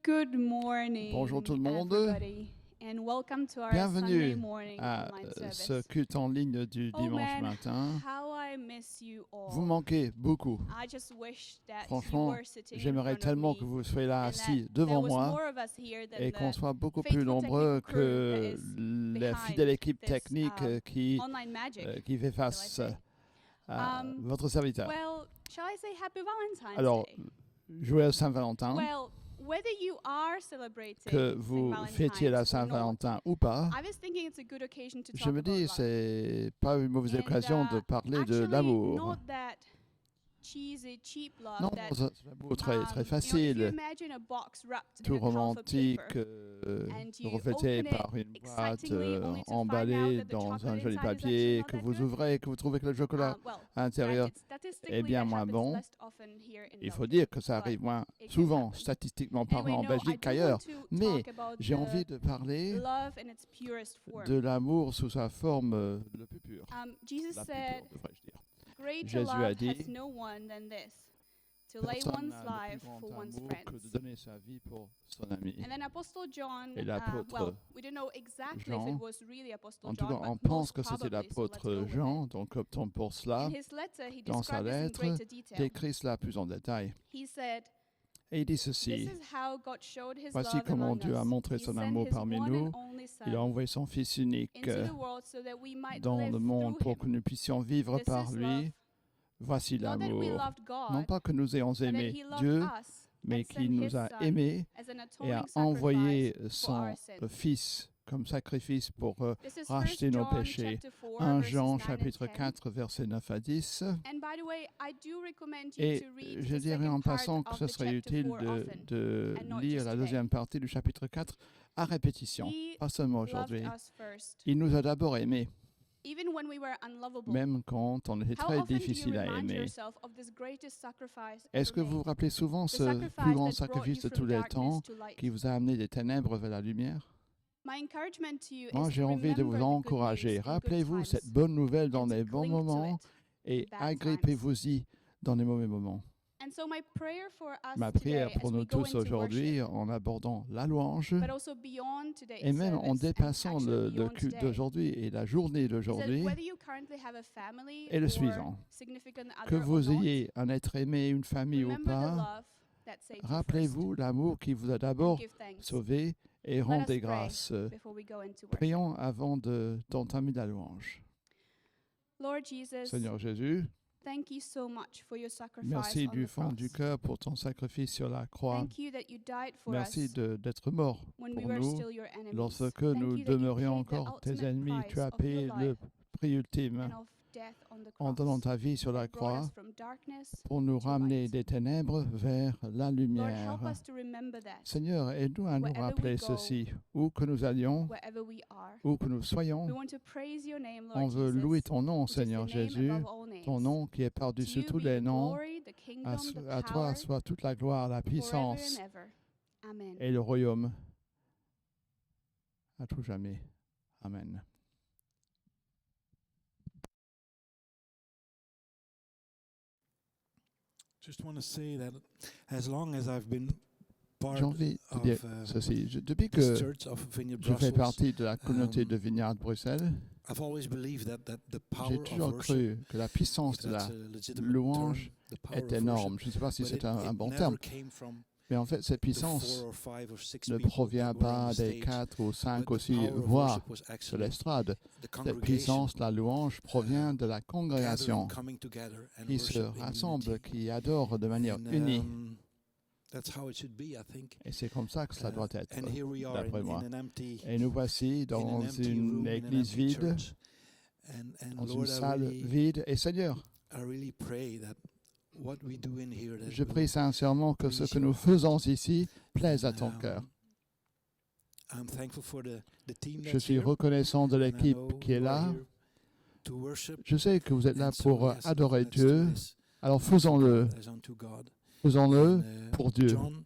Good morning, Bonjour tout le monde. everybody, and welcome to our Bienvenue Sunday morning à online ce service. culte en ligne du Oh dimanche man, matin. how I miss you all. Vous manquez beaucoup. I just wish that you Franchement, were sitting in j'aimerais front of tellement me que vous soyez là and assis that devant there was moi more of us here than et qu'on the soit beaucoup plus faithful nombreux technical crew que that la behind fidèle équipe this, technique online magic. qui fait face say. à votre serviteur. Well, shall I say Happy Valentine's Alors, Day? joyeux Saint-Valentin. Well, whether you are celebrating Que vous fêtiez la Saint Valentine's or not, Saint-Valentin ou pas, I was thinking it's a good occasion to je talk me about dis love. c'est pas une mauvaise And, occasion de parler de actually, l'amour. not that cheesy, cheap love Non, that, c'est un l'amour très if you facile, imagine a box wrapped tout in a romantique, paper, and you reflété open it par une boîte excitingly only to find out emballée that the dans chocolate un joli inside is papier, actually que not that vous good. ouvrez et que vous trouvez que le chocolat Well, à l'intérieur granted, statistically, est bien that moins happens bon. less often here in Il faut Belgium, dire que ça but arrive moins it can souvent, happen. statistiquement parlant, Anyway, en no, I Belgique do qu'ailleurs. want to Mais talk about j'ai the envie de parler love in its purest form. de l'amour sous sa forme le plus pure. Jesus La plus said, pure, devrais-je dire. greater Jésus a love dit, has no one than this, to lay Personne one's n'a de life plus grand for one's amour que de friends. donner sa vie pour son ami. And then Apostle John, Et l'apôtre well, we don't know exactly if Jean, it was really Apostle En tout John, cas, on but pense most que c'était probably, so let's l'apôtre go with Jean, it. donc optons pour cela. In his letter, he Dans sa described this in lettre, greater detail. Décrit cela plus en détail. He said, Et il dit this ceci, is how God showed his voici love comment among Dieu a us. montré He son sent amour his parmi one nous. and only Son Il a envoyé son Fils unique into the world so that we might dans live le monde through pour him. que nous puissions vivre This par is lui. love. Voici Not that we l'amour. loved Non God, pas que nous ayons but that aimé he loved Dieu, us mais and qu'il sent nous his a Son aimés as an et a atoning envoyé sacrifice for our son sins. Fils comme sacrifice pour This is racheter 1 nos John péchés. chapter 4, 1 verses Jean 9 and chapitre 10. 4 versets 9 à 10. And by the way, I do recommend you Et to read je the dirais en second part passant que of ce the serait chapter utile 4 often. de and not lire just la today. deuxième partie du chapitre 4 à répétition, He pas seulement loved aujourd'hui. us first, Il nous a d'abord aimés, even when we were unlovable. même quand on était How très often do you difficile à remind aimer. yourself of this greatest sacrifice Est-ce ever que vous vous made? rappelez souvent The ce sacrifice plus grand that brought sacrifice you de from tous les darkness temps to light. qui vous a amené des ténèbres vers la lumière? My encouragement to you Moi, is j'ai to envie de vous remember the good encourager. news in good Rappelez-vous times cette bonne nouvelle dans and to les bons cling to moments it et in bad agrippez-vous-y dans les mauvais moments. And so my prayer for us Ma today prière as pour we nous go tous into aujourd'hui, worship, en abordant la louange, but also beyond today's et même en service, and dépassant actually le beyond culte today, d'aujourd'hui et la journée is that d'aujourd'hui, whether you currently have a family est le or suivant. significant Que other or vous not, ayez un être aimé, une famille ou remember the pas, love that saved you rappelez-vous l'amour qui vous a first, and d'abord give thanks. sauvé et Let us rendez pray grâce. before we go into worship. Prions avant d'entamer la louange. Lord Jesus, Seigneur Jésus, thank you so much for your sacrifice merci on du the fond du cross. cœur pour ton sacrifice sur la croix. Thank you that you died for Merci us d'être mort when we pour were nous. still your enemies. Lorsque Thank nous you that you demeurions paid the encore tes ultimate ennemis, tu price as of your payé le life prix ultime and of death on the en cross donnant ta vie sur la that brought croix us from darkness pour nous to ramener light. des ténèbres vers la Lord, lumière. help us to remember that Seigneur, aide-nous à nous wherever we rappeler go, ceci, où que nous allions, wherever we are. où que nous soyons. We want to praise your name, On Lord veut Jesus, louer ton nom, which is the Seigneur name Jésus, above all names. ton nom qui est To par-dessus you tous be les the noms. glory, the kingdom, the À toi power, soit toute la gloire, la forever puissance and ever. Amen. et le royaume à tout jamais. Amen. Just want to say that as long as I've been part J'ai envie de of dire ceci. Depuis this que church of Vineyard je fais Brussels, partie de la communauté de Vignard Bruxelles, I've always believed that the j'ai power of toujours worship, cru que la puissance if de that's la a legitimate louange term, the power est of worship, énorme. Je ne sais pas si but c'est it un bon never terme, came from mais en fait, cette the puissance 4 or 5 or 6 ne people provient that were on pas the des stage, 4 ou 5 but ou the 6 power of voix worship was sur actually l'estrade. the Cette congregation puissance, la louange, provient de la gathering, congrégation coming together and qui se worship in rassemble, unity. qui adore de manière And, unie. that's how it should be, I think. Et c'est comme ça que cela doit être, And here we are d'après in moi. an empty Et nous voici in an dans empty une room, in an église empty vide, church. And dans Lord, une salle vide. Et Seigneur, I really pray that what we do in here, that je will prie sincèrement que ce please que your nous heart. faisons ici plaise à And, ton cœur. I'm thankful for the team Je that's suis here. reconnaissant de And I l'équipe know qui est you are là. here to worship. Je sais que vous êtes là And so, pour yes, adorer let's do Dieu. this Alors faisons-le, as unto God. faisons-le And, pour Dieu. John,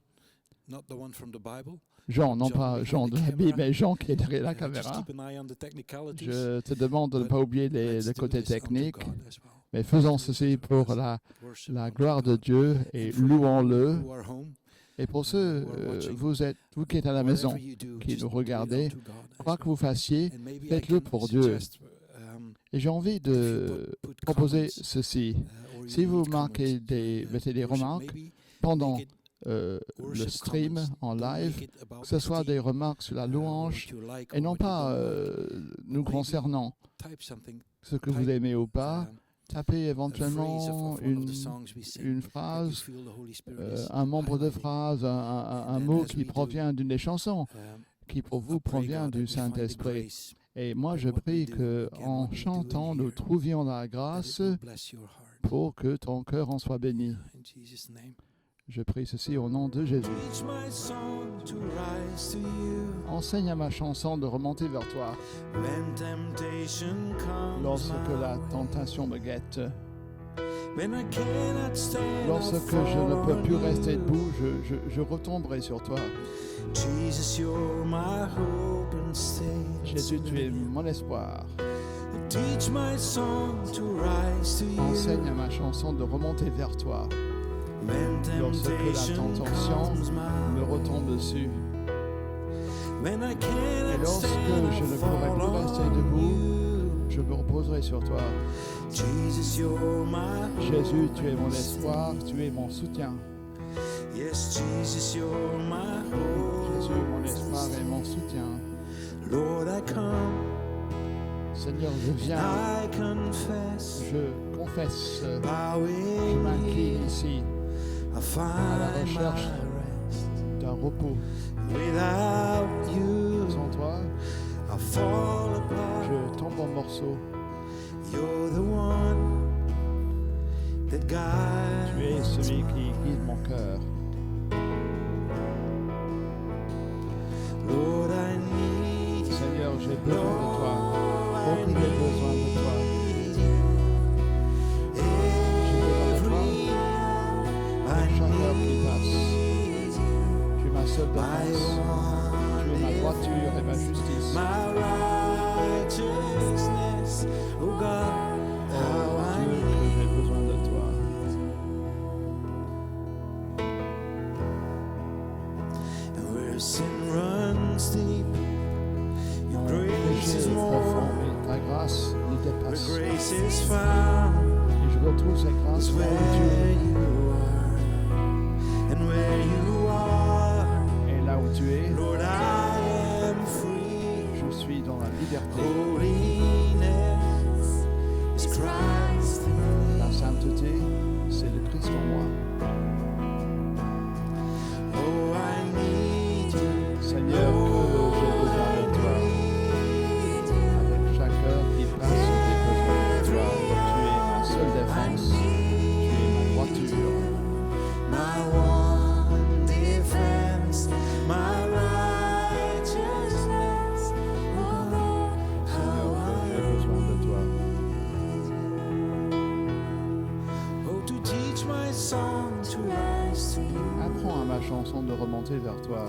not the one from the Bible. Jean, non John pas behind Jean the de la camera. Bible, mais Jean qui est derrière la Just caméra. keep an eye on the technicalities. Je te demande de ne But pas oublier let's le do côté this unto technique, God as well. mais faisons Do this ceci as pour well. la Worship la unto gloire de God. Dieu et And for you louons-le. who are home, Et pour ceux, vous qui êtes à la maison, qui nous regardez, quoi que vous fassiez, faites-le pour Dieu. Et j'ai envie de proposer ceci. Si vous mettez des remarques pendant le stream en live, que ce soit des remarques sur la louange et non pas nous concernant ce que vous aimez ou pas, tapez éventuellement une phrase, un membre de phrase, un mot qui provient d'une des chansons, qui pour vous provient du Saint-Esprit. Et moi, je prie qu'en chantant, nous trouvions la grâce pour que ton cœur en soit béni. Je prie ceci au nom de Jésus. Enseigne à ma chanson de remonter vers toi. Lorsque la tentation me guette, lorsque je ne peux plus rester debout, je retomberai sur toi. Jésus, tu es mon espoir. Enseigne à ma chanson de remonter vers toi. Lorsque la tentation me retombe dessus. Et lorsque je ne pourrai plus rester debout, je me reposerai sur toi. Jésus, tu es mon espoir, tu es mon soutien. Jésus, mon espoir et mon soutien. Seigneur, je viens, je confesse, je m'incline ici à la recherche d'un repos. Sans toi, je tombe en morceaux. Tu es celui qui guide mon cœur. Seigneur, j'ai besoin de toi. Beaucoup de besoin de toi. Je veux avec toi. Chaque heure qui passe. Tu es ma seule défense. Tu es ma droiture et ma justice. Oh Dieu, que j'ai besoin de toi. Mon péché est profond, mais ta grâce nous dépasse. Et je retrouve cette grâce là où tu es. Et là où tu es, je suis dans la liberté. La sainteté, c'est le Christ en moi. Seigneur, que j'ai besoin de toi. Avec chaque heure qui passe, j'ai besoin de toi. Tu es ma seule défense. Tu es ma droiture. Seigneur, que j'ai besoin de toi. Apprends à ma chanson de remonter vers toi.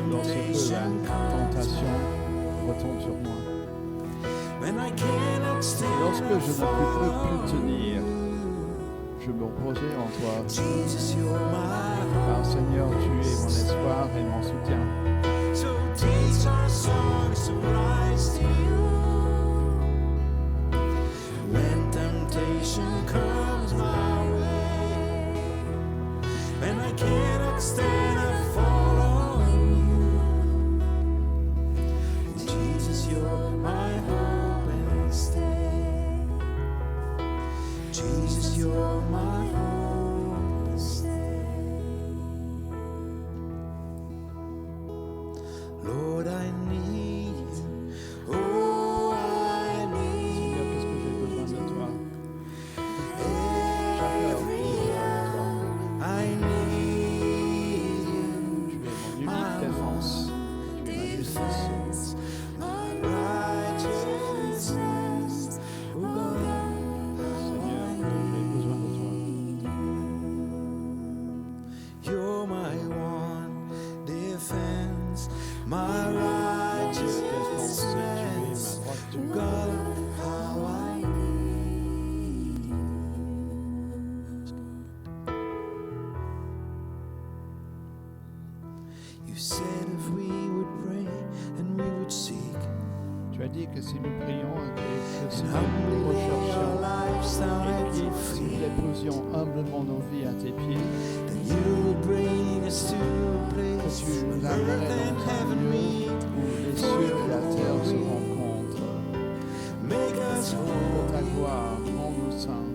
Lorsque la tentation retombe sur moi. Lorsque je ne peux plus tenir, je me reposerai en toi. Car Seigneur, tu es mon espoir et mon soutien. as dit que si nous prions et que si and nous humbly lay our recherchions lives down et at que your si nous feet, déposions humblement nos vies à tes pieds, then you would bring us to a que place tu nous where amènerais earth and dans un heaven lieu meet. où les cieux et la terre se rencontrent. Make us Pour ta holy. gloire, rends-nous saints.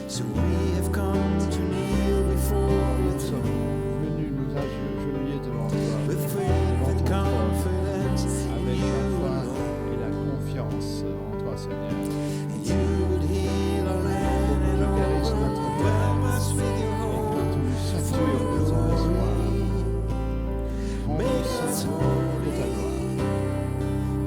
So we have come to kneel before your Nous sommes throne venus nous agenouiller devant toi, with faith devant and ton trône, confidence in avec you la foi alone. et la confiance en toi, Seigneur. And you would heal our land and Je guérisse notre overwhelm us with your et que hope. tu nous satures de ton espoir. Rends-nous saints pour ta gloire.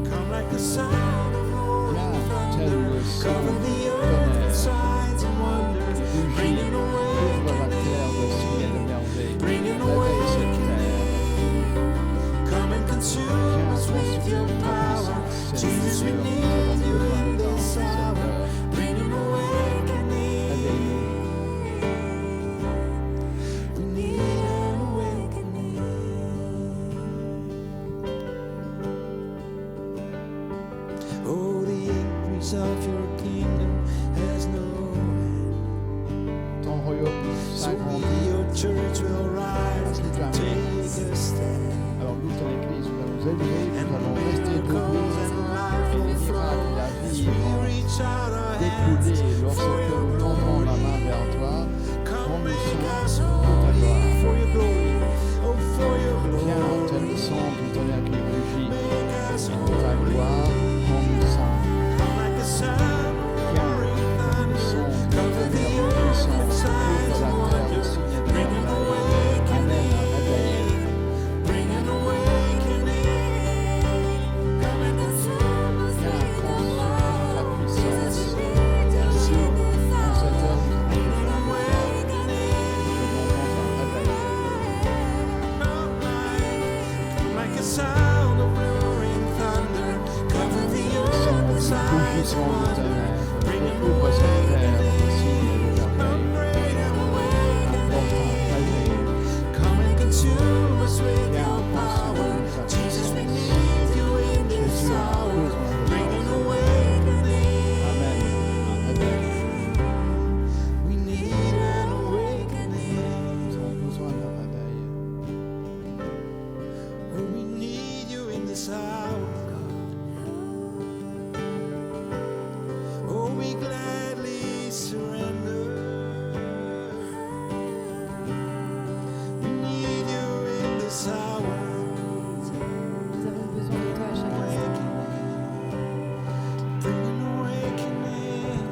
Come like the sound of roaring Viens tel thunder, le son cover du the earth with tonnerre, signs and wonders, bringing couvre la awakening, terre de signes et de merveilles. bringing Réveille cette terre. awakening. Come and consume Viens us with consumer your ta power. puissance, Jesus, we Seigneur. Nous need avons you besoin in de toi en this cette hour, heure. bringing awakening. Réveille-nous. We need an awakening. Oh, the increase of your kingdom has no end. Ton royaume So s'agrandit. we, your church, will rise Plus and jamais. take a stand. Alors nous, ton Église, nous allons élever, And nous allons rester miracles debout. and life Et will les flow miracles, la as vie we vont reach out our hands découler lorsque for your nous tendrons la glory. main vers toi. Come Rends-nous make saints us pour ta holy gloire. for your glory. Oh, for your Viens, glory. tel le sang du tonnerre qui rugit. Make us Et pour ta holy. gloire, rends-nous saints. Come like the sound of Viens, roaring tel le thunder. son du Cover the tonnerre earth puissant. with signs Couvre and la terre de wonders. signes et de Bringing merveilles. Amen. Réveille. Bringing awakening. Come and consume us Viens, with your consume power. ta puissance. Jesus, we need you Jésus, in this en cette hour. heure, nous avons Bringing besoin de toi. awakening. Nous demandons un réveil. Like a sound of roaring thunder, cover the earth with Son signs rugissement and du wonders. tonnerre Bringing recouvre cette terre de signes et de Come merveilles. bring an awakening. Apporte un réveil. Come and consume us with Viens, your power. consume ta Jesus, we puissance. need you in this Jésus, on a hour. besoin de Bring an toi. awakening. Amen. Un réveil. We need an awakening. Nous avons besoin d'un réveil. Oh, we need you in this hour, God. Oh, we gladly surrender. We need you in this hour. Nous avons besoin de toi à chaque instant. Bring an awakening.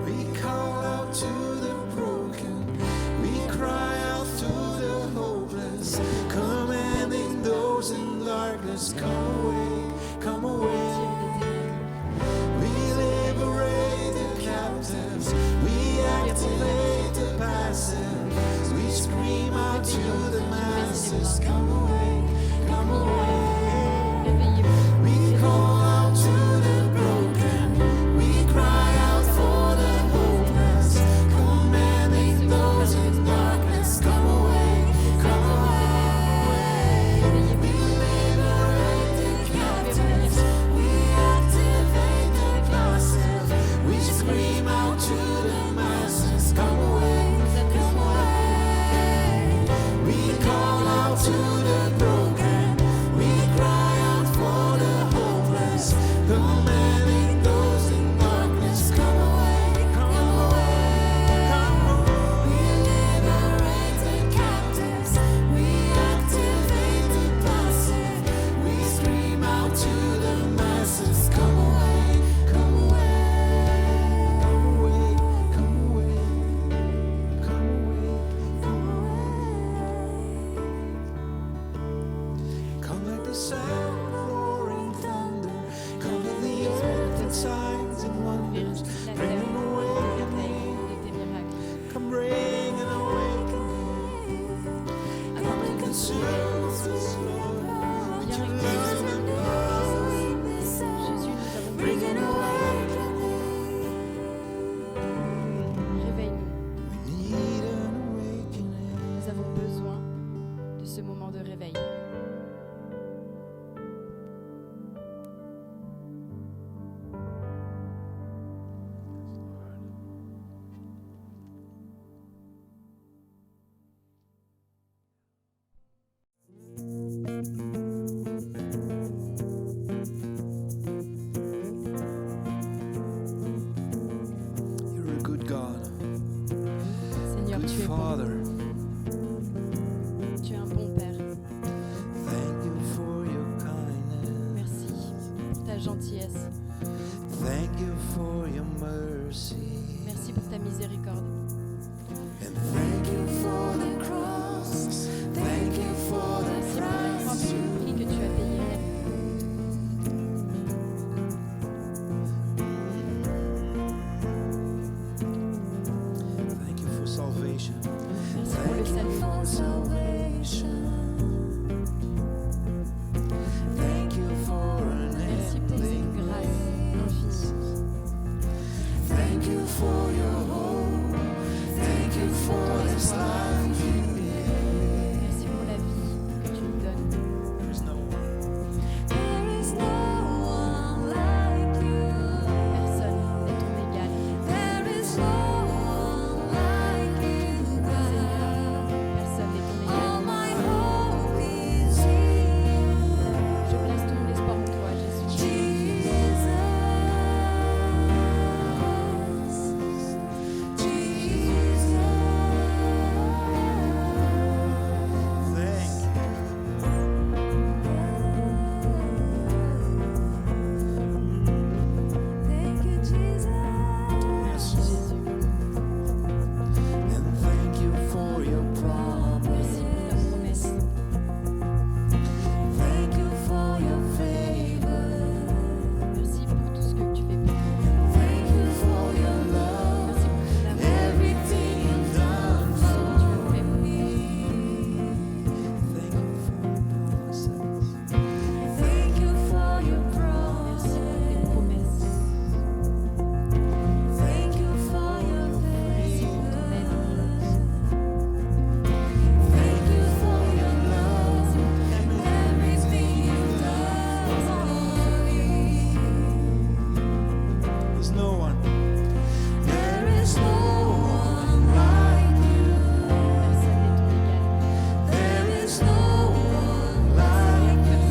We call out to the broken. We cry out to the hopeless. Commanding those in darkness, come away, come away. We liberate the captives. We activate the passive. We scream out to the masses, come away, come away. Réveillez-vous. We call out to the broken. We cry out for the hopeless. Commanding those in darkness, come away, come away. We liberate the captives. We activate the passive. We scream out to the masses, come away, come away. We call out to the broken. We cry out for the hopeless. Commanding those in darkness, come away, come away, come away. We liberate the captives. We activate the passive. We scream out to the masses, come away, come away, come away, come away, come away, come away. Come like the sound of roaring thunder. Cover the earth with signs and wonders. La Bring terre an de awakening. tes miracles. Come bring an awakening. Come and consume us, Lord, with your love and power. Jésus, nous avons Bring besoin an de toi. awakening. Réveille-nous. We need an awakening. Nous avons besoin de ce moment de réveil. You're a good God, Seigneur, good tu es bon. Father. Tu es un bon Père. Thank you for your kindness. Merci pour ta gentillesse. Thank you for your mercy. Merci pour ta miséricorde. And thank you for the cross. Thank you for the Merci pour la croix, pour le prix que tu as payé. Thank you for salvation. Merci pour le salut. Thank you for an Merci pour cette grâce infinie. Thank you for your hope. Thank you for this life you give. Merci pour la vie que tu nous donnes. There is no one. There is no one like you. Personne n'est ton égal. There is no one like you, God. Personne n'est ton All égal. my hope is in Je place tout mon espoir en toi, Jésus. Jesus. Thank you, Jesus. Yes. Jésus. And thank you for your Merci pour ta promise. promesse. Thank you for your favor. Merci pour tout ce que tu fais pour nous. Thank you for your love. Merci pour ton amour. Everything you've done Tout ce que tu for as fait pour me. nous. Thank you for your promises. Thank you for your Merci promise. pour tes promesses. Thank you for your Merci pour ton aide. Thank you for your love. Merci pour ton amour. Everything you've done for me. There's no one. There is no one like you. Personne n'est ton égal. There is no one like you.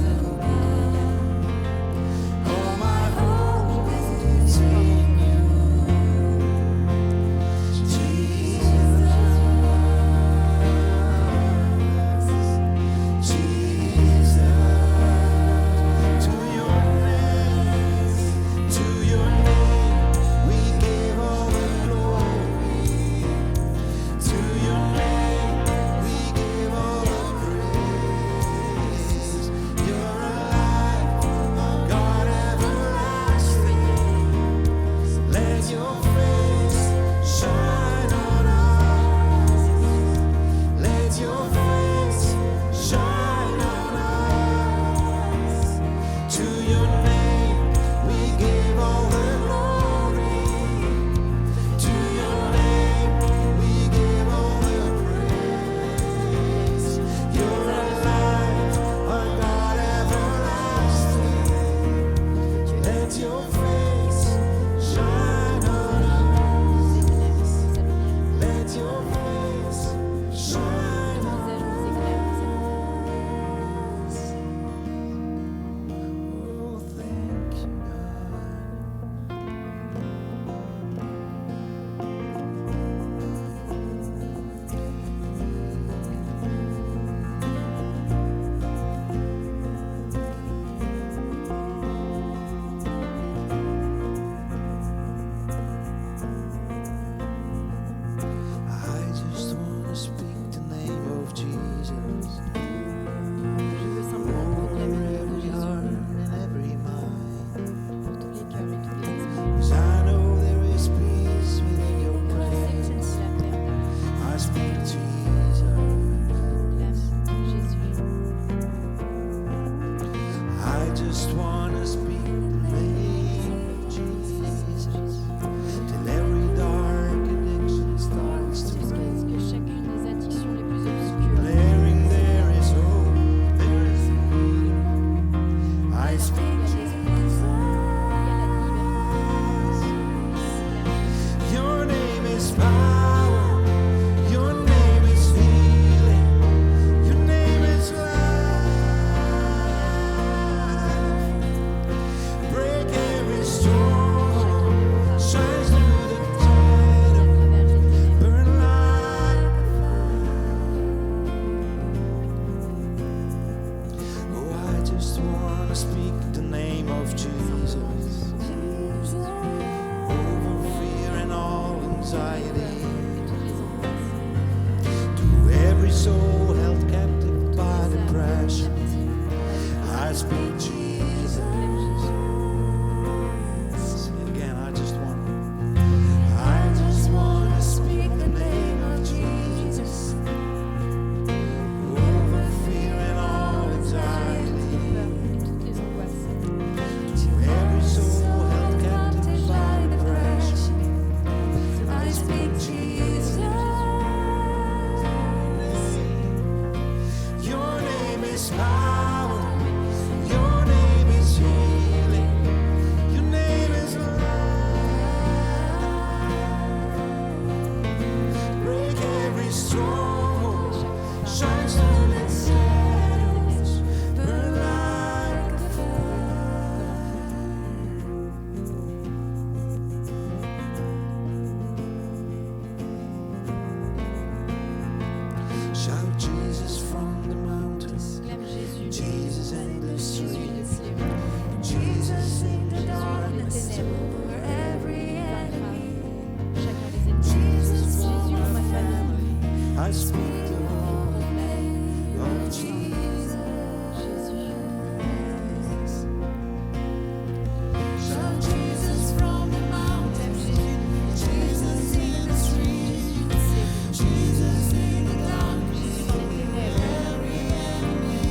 All my hope is in you, Jesus. To your name, we give all the glory. To your name, we give all the praise. You're alive, God everlasting. Let your face shine on us. Let your face shine on us. To your name we give all the glory. To your name we give all the praise. You're alive, our God everlasting. Let your face shine on us. Let your face shine on us. Oh, thank you, God. I just want to speak the name of Jesus Je veux simplement proclamer le over nom de every Jésus heart and every mind. pour tous les cœurs et tous les esprits. 'Cause I know there is peace within your Je sais que presence. c'est la paix en ta I speak Jesus. proclame Jésus. I just want to speak the name of Jesus. Till every dark addiction starts to Jusqu'à ce break. que chacune des addictions les plus obscures Declaring there is is power. Your name is healing. Your name is life. Break every stronghold. Shine through the shadows. Burn like a fire. Shout Jesus from the mountains. Acclame Jésus. Jesus in the Jésus streets. le ciel. Jesus in the Jésus dans les darkness. ténèbres. Over every Vaincra enemy. chacun des ennemis. Jesus Jésus for pour ma my famille. family. I speak the holy name of Jesus. Jésus. Shout Jesus from the mountains. Jesus in the streets. Jesus in the darkness. Jésus dans les ténèbres. Every enemy.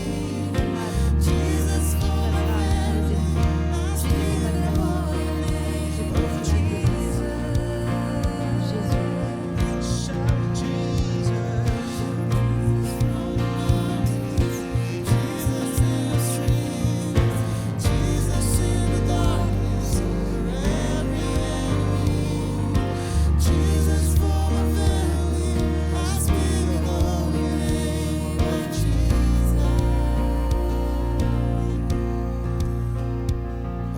Malade. Jesus for my Vaincra les family. ennemis. I speak the holy name of Jesus. Jésus. Shout Jesus. Jesus in the streets. Jesus in the darkness. Every enemy. Jesus for my family. I speak the holy name of Jesus.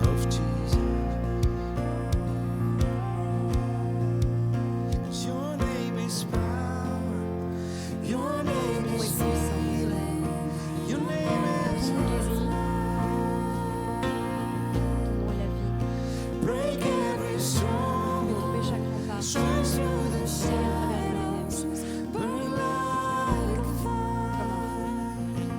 Of Jesus. 'Cause your name is power. Your name Nom est is puissant. healing. Your name is Guéris. Ton nom est la vie. break every stronghold. Découper chaque rempart. Shine through the Tirer à travers les shadows. ténèbres. Burn like a Comme fire. un feu.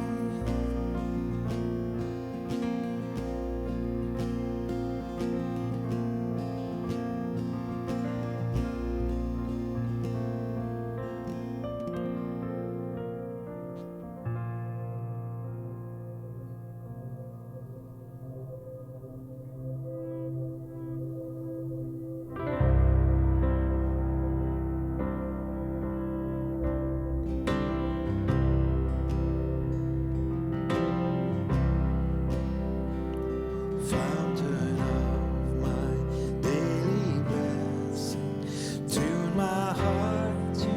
Fountain of my daily blessing. Tune my heart to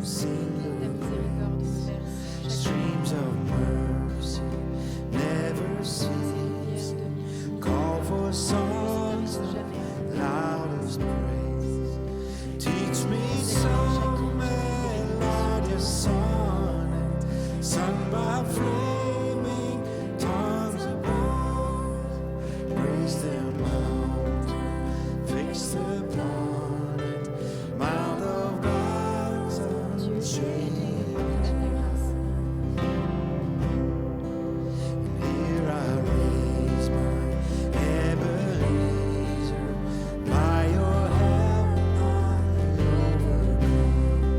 sing Ta your miséricorde nous verse chaque streams of mercy never prière cease. de nuit. Call for songs Ne of jamais. loudest praise. Teach me some melodious sonnet sung by flaming tongues above. Praise the mountain fixed upon it, mount of God's Dieu, unchanged. donne ta grâce. And here I raise my Ebenezer. By your help I overcome.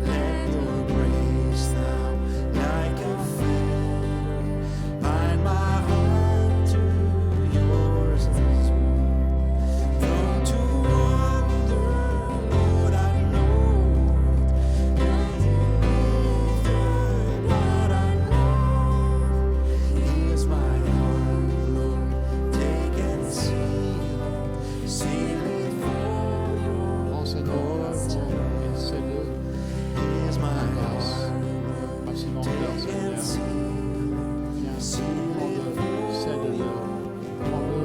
Let your grace now, like a fetter, bind my heart to yours as one. Though to wander, Lord, I know it. Lord, I know. Here's my heart, Lord, take and seal it for your Enseigne-le et sais-le. Here's my Grâce. heart, Voici mon cœur, take and Seigneur. Viens, prends-le, cède-le, prends-le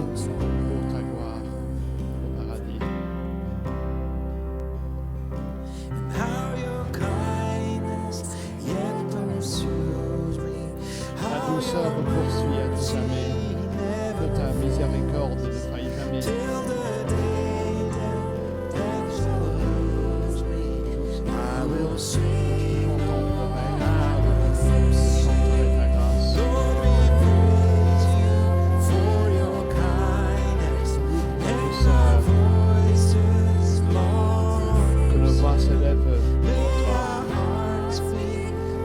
pour ta gloire au paradis. and how your kindness yet pursues me. Ta How douceur your me poursuit à tout mercy jamais. Que never ta miséricorde ne faille jamais. till the day that death shall lose me. I will sing, Contemplerai, I will sing. chanterai ta grâce. Lord, we praise you for your kindness, and our voices long. Que nos voix s'élèvent May pour toi. our hearts be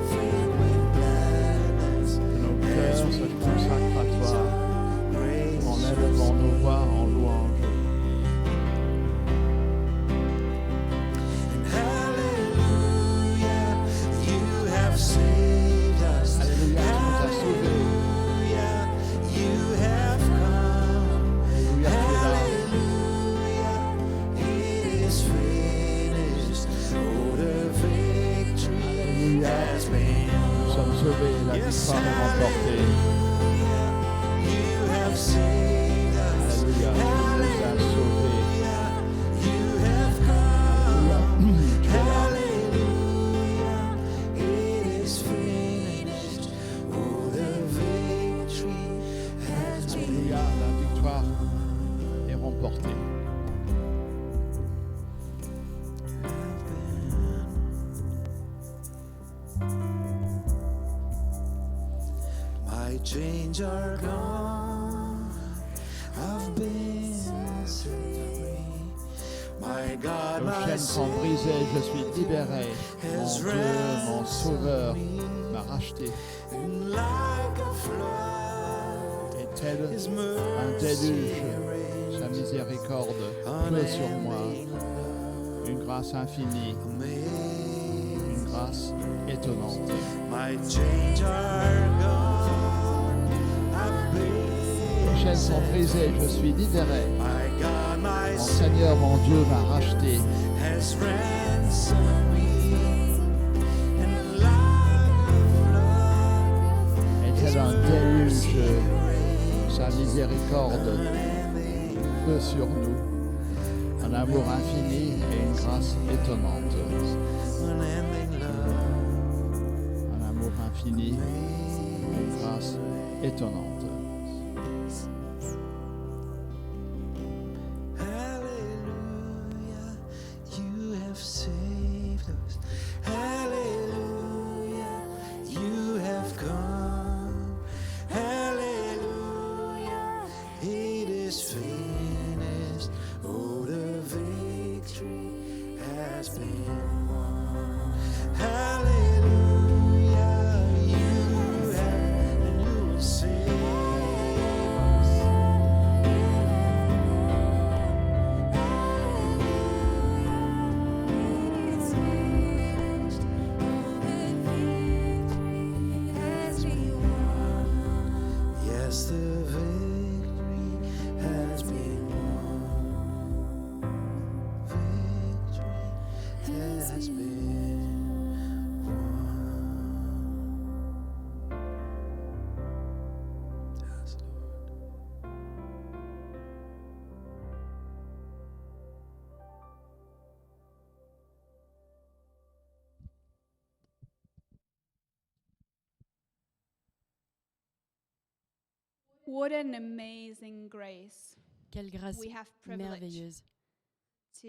filled with gladness Que nos cœurs se consacrent à toi grace. en élevant nos voix en louange. sauvé, la victoire est remportée. You have saved us. Alléluia, tu nous as sauvés. You have come. Tu es là. Hallelujah. It is finished. Oh, the victory has been Alléluia, la victoire est remportée. My chains are gone. I've been set free. My God, Nos my chaînes sont brisées, je suis libéré. Mon Dieu, mon Sauveur m'a racheté. and like a flood, Et tel His un mercy déluge, reigns sa miséricorde pleut sur moi. Une grâce infinie, une grâce étonnante. My chains are gone. I've Mes been chaînes sont brisées, je suis libéré. My God, my Mon Seigneur, mon Dieu m'a racheté. has ransomed me, and like a flood, Et tel un déluge, sa miséricorde pleut sur nous. Un amour infini et une grâce étonnante. unending love. Un amour infini et une grâce étonnante. Hallelujah, you have saved us. Hallelujah, you have come. Hallelujah, it is finished. Oh, the victory has been won. Hallelujah, you have and you will save us. Yes, the victory has been won. Victory has been won. Yes, Lord. What an amazing grace Quelle grâce we have privilege merveilleuse, to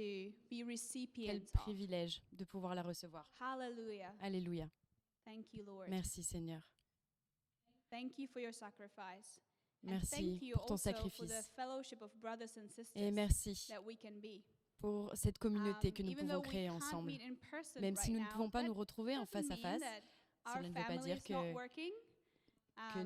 be quel recipients of. privilège de pouvoir la recevoir. Hallelujah. Alléluia. Thank you, Lord. Merci Seigneur. Thank you for your sacrifice. And Merci thank you pour ton also for the sacrifice. fellowship of brothers and Et sisters merci that we can be. pour cette communauté que nous Even pouvons though we créer can't ensemble. meet in person Même si right nous ne now, pouvons pas that nous retrouver en face à doesn't mean face, that cela our ne veut pas family dire is not que working.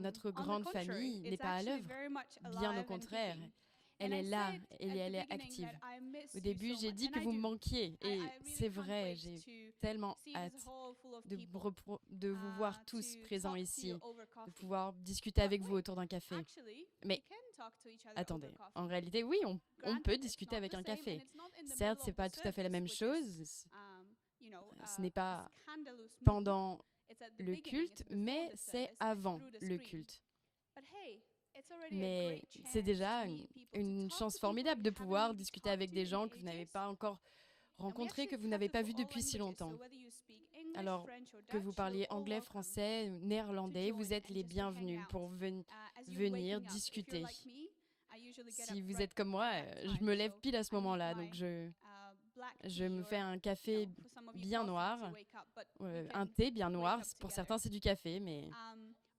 notre On the grande contrary, famille n'est it's pas à actually l'œuvre. very much Bien au alive and contraire, kicking. elle And est I là said et at elle the est beginning active. that I miss Au you début, so j'ai much, dit and que I vous me do. manquiez et I really c'est can't vrai, wait j'ai to tellement see hâte this hall full of de, people, de vous voir to tous présents talk to ici, you over de coffee. pouvoir discuter But avec vous wait, autour d'un café. Actually, Mais we can talk to each other attendez, over coffee. en réalité, oui, on Granted, peut it's discuter not avec the un same, and café. it's not in the Certes, middle c'est of pas the tout à fait la même service, which is, chose, you know, ce n'est a pas scandalous move. pendant It's at the le beginning, culte, it's before mais the c'est service, it's avant through the le screen. culte. But hey, it's already a Mais great c'est chance déjà to meet people, to une talk chance to people formidable you de haven't pouvoir really discuter talked avec to des in gens que vous n'avez ages. pas encore And we rencontrés, que actually vous n'avez pas cater vus for all depuis si languages, so longtemps. whether you speak English, Alors French or que vous Dutch, parliez you're all anglais, welcome français, to néerlandais, join vous êtes and les just to hang bienvenus out. pour As you're venir waking up, if discuter. you're like me, I usually get Si up vous right êtes comme moi, at that je time, me lève so pile à ce I make moment-là, my, donc je black me tea fais or, un you café know, for some of you, bien coffee noir, to wake up, but we un can thé bien wake noir. up Pour together. certains, c'est du café, mais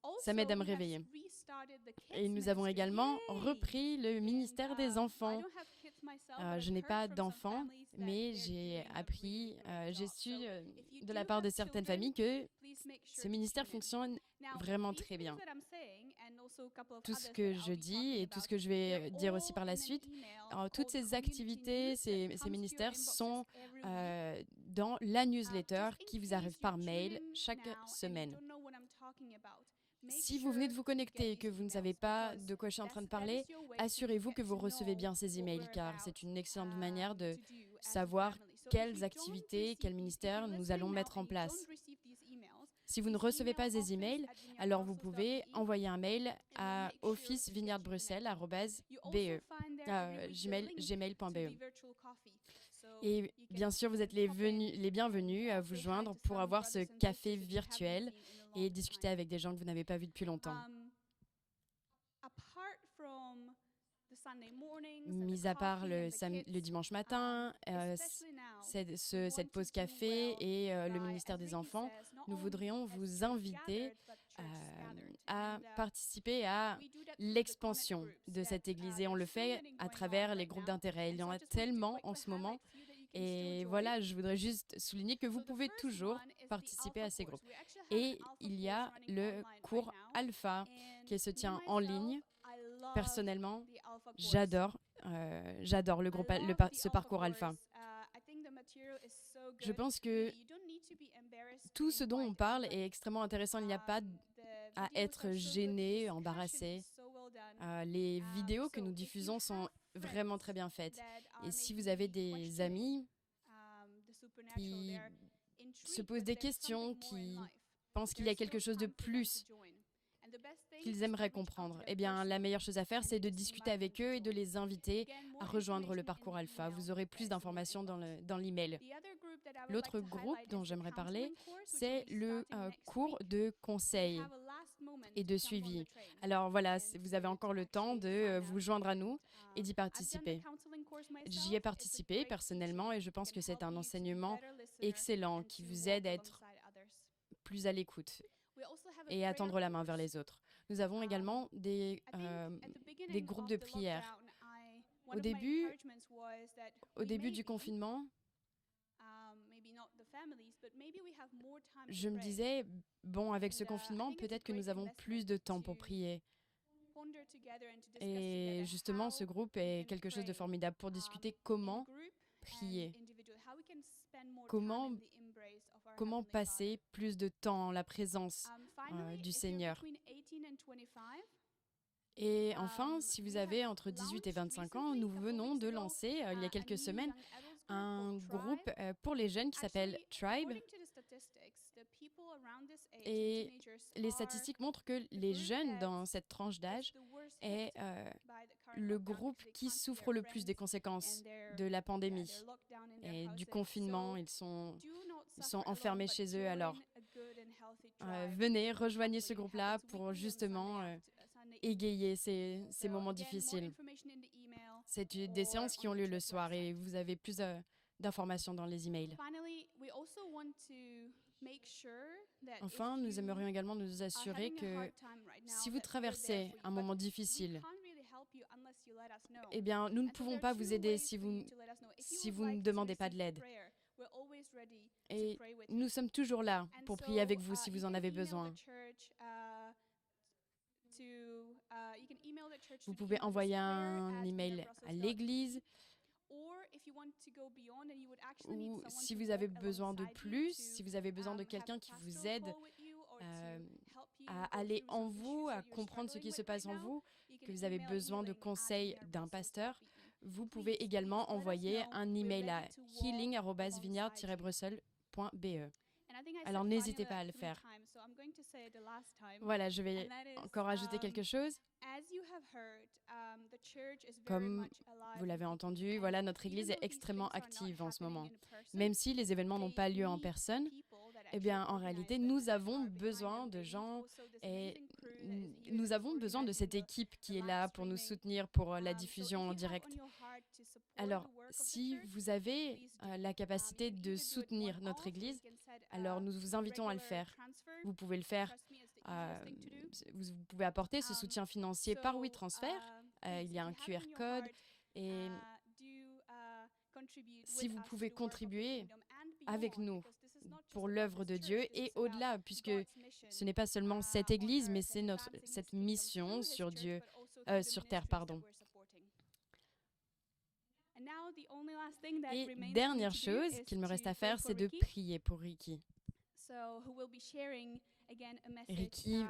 Also, ça m'aide à me we have réveiller. restarted the Et kids nous avons ministry. également Yay! repris le ministère des I enfants. don't have kids myself, but Je I've n'ai heard pas from some d'enfants, families that mais they're j'ai doing a appris, really great j'ai job. su So if you de do la part de have certaines children, familles que please make sure ce to ministère tune in. fonctionne Now, vraiment these très things bien. that I'm saying, and also a couple of Tout ce others que that je I'll be dis talking et tout ce about, que je vais they're dire aussi all par la in an suite, email toutes called ces Community activités, News that ces comes to your ministères inboxes sont every week. dans la newsletter Just in qui vous case arrive par you're mail tuning in chaque now and you semaine. don't know what I'm talking about, make Si vous venez de sure vous to get connecter et these que vous ne emails savez pas because de quoi je suis en train de that parler, is your way to assurez-vous que get vous to recevez know bien ces what emails we're car about, c'est une excellente manière de to do as a savoir family. So if quelles you don't activités, receive quels these, if ministères you're nous allons listening now mettre en and you place. don't receive these emails, Si vous ne recevez pas des emails, alors vous pouvez envoyer un mail à officevineyardbruxelles@be, gmail.be. Et bien sûr, vous êtes les bienvenus à vous joindre pour avoir ce café virtuel et discuter avec des gens que vous n'avez pas vus depuis longtemps. Mis à part le dimanche matin, cette pause café et le ministère des Enfants, nous voudrions vous inviter à participer à l'expansion de cette Église. Et on le fait à travers les groupes d'intérêt. Il y en a tellement en ce moment. Et voilà, je voudrais juste souligner que vous pouvez toujours participer à ces groupes. Et il y a le cours Alpha qui se tient en ligne. Personnellement, j'adore ce parcours Alpha. Je pense que tout ce dont on parle est extrêmement intéressant. Il n'y a pas à être gêné, embarrassé. Les vidéos que nous diffusons sont vraiment très bien faites. Et si vous avez des amis qui se posent des questions, qui pensent qu'il y a quelque chose de plus qu'ils aimeraient comprendre, eh bien, la meilleure chose à faire, c'est de discuter avec eux et de les inviter à rejoindre le parcours Alpha. Vous aurez plus d'informations dans l'email. L'autre groupe dont j'aimerais parler, c'est le cours de conseil et de suivi. Alors voilà, vous avez encore le temps de vous joindre à nous et d'y participer. J'y ai participé personnellement et je pense que c'est un enseignement excellent qui vous aide à être plus à l'écoute et à tendre la main vers les autres. Nous avons également des groupes de prière. Au début du confinement, je me disais, bon, avec ce confinement, peut-être que nous avons plus de temps pour prier. Et justement, ce groupe est quelque chose de formidable pour discuter comment prier, comment passer plus de temps en la présence du Seigneur. Et enfin, si vous avez entre 18 et 25 ans, nous venons de lancer, il y a quelques semaines, un groupe pour les jeunes qui s'appelle Tribe. Et les statistiques montrent que les jeunes dans cette tranche d'âge est le groupe qui souffre le plus des conséquences de la pandémie et du confinement. Ils sont enfermés chez eux. Alors, venez, rejoignez ce groupe-là pour justement égayer ces moments difficiles. C'est des séances qui ont lieu le soir et vous avez plus d'informations dans les emails. Enfin, nous aimerions également nous assurer que si vous traversez un moment difficile, eh bien, nous ne pouvons pas vous aider si vous ne demandez pas de l'aide. Et nous sommes toujours là pour prier avec vous si vous en avez besoin. Vous pouvez envoyer un email à l'église ou si vous avez besoin de plus, si vous avez besoin de quelqu'un qui vous aide à aller en vous, à comprendre ce qui se passe en vous, que vous avez besoin de conseils d'un pasteur, vous pouvez également envoyer un email à healing@vineyard-bruxelles.be. Alors n'hésitez pas à le faire. Voilà, je vais encore ajouter quelque chose. Comme vous l'avez entendu, voilà, notre Église est extrêmement active en ce moment. Même si les événements n'ont pas lieu en personne, eh bien, en réalité, nous avons besoin de gens et nous avons besoin de cette équipe qui est là pour nous soutenir pour la diffusion en direct. Alors, si vous avez la capacité de soutenir notre Église, alors nous vous invitons à le faire. Vous pouvez le faire. Vous pouvez apporter ce soutien financier par WeTransfer. Il y a un QR code et si vous pouvez contribuer avec nous pour l'œuvre de Dieu et au-delà, puisque ce n'est pas seulement cette Église, mais c'est cette mission sur terre, pardon. Et dernière chose qu'il me reste à faire, c'est de prier pour Ricky. Ricky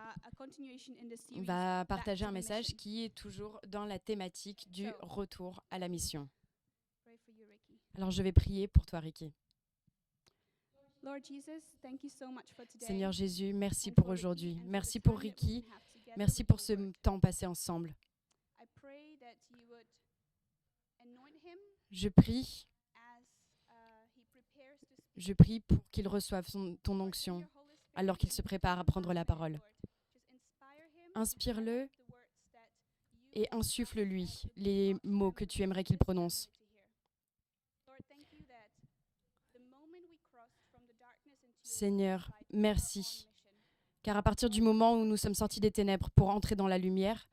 va partager un message qui est toujours dans la thématique du retour à la mission. Alors je vais prier pour toi, Ricky. Seigneur Jésus, merci pour aujourd'hui. Merci pour Ricky. Merci pour ce temps passé ensemble. Je prie pour qu'il reçoive ton onction alors qu'il se prépare à prendre la parole. Inspire-le et insuffle-lui les mots que tu aimerais qu'il prononce. Seigneur, merci, car à partir du moment où nous sommes sortis des ténèbres pour entrer dans la lumière,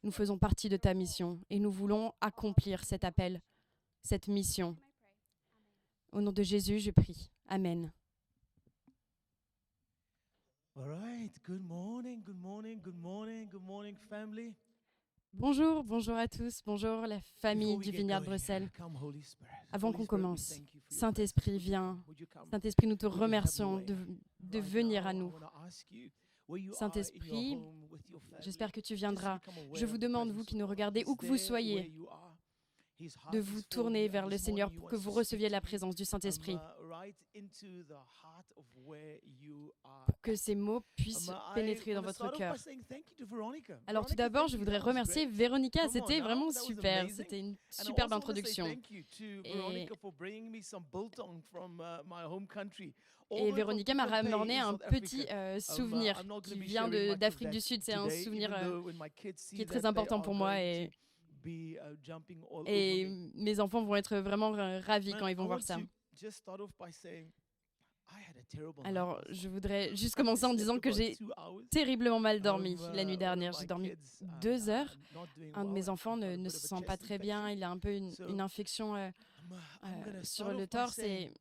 nous faisons partie de ta mission et nous voulons accomplir cet appel, cette mission. Au nom de Jésus, je prie. Amen. All right. Good morning, good morning, good morning, good morning, family. Bonjour, bonjour à tous, bonjour la famille du Vineyard Bruxelles. Avant qu'on commence, Saint-Esprit, viens. Saint-Esprit, nous te remercions de venir à nous. Saint-Esprit, j'espère que tu viendras. Je vous demande, vous qui nous regardez, où que vous soyez, de vous tourner vers le Seigneur pour que vous receviez la présence du Saint-Esprit, pour que ces mots puissent pénétrer dans votre cœur. Alors tout d'abord, je voudrais remercier Véronica, c'était vraiment super, c'était une superbe introduction. Et Véronica m'a ramené un petit souvenir qui vient d'Afrique du Sud, c'est un souvenir qui est très important pour moi et mes enfants vont être vraiment ravis quand ils vont voir ça. Alors, je voudrais juste commencer en disant que j'ai terriblement mal dormi la nuit dernière. J'ai dormi 2 heures. Un de mes enfants ne se sent pas très bien. Il a un peu une infection sur le torse. Et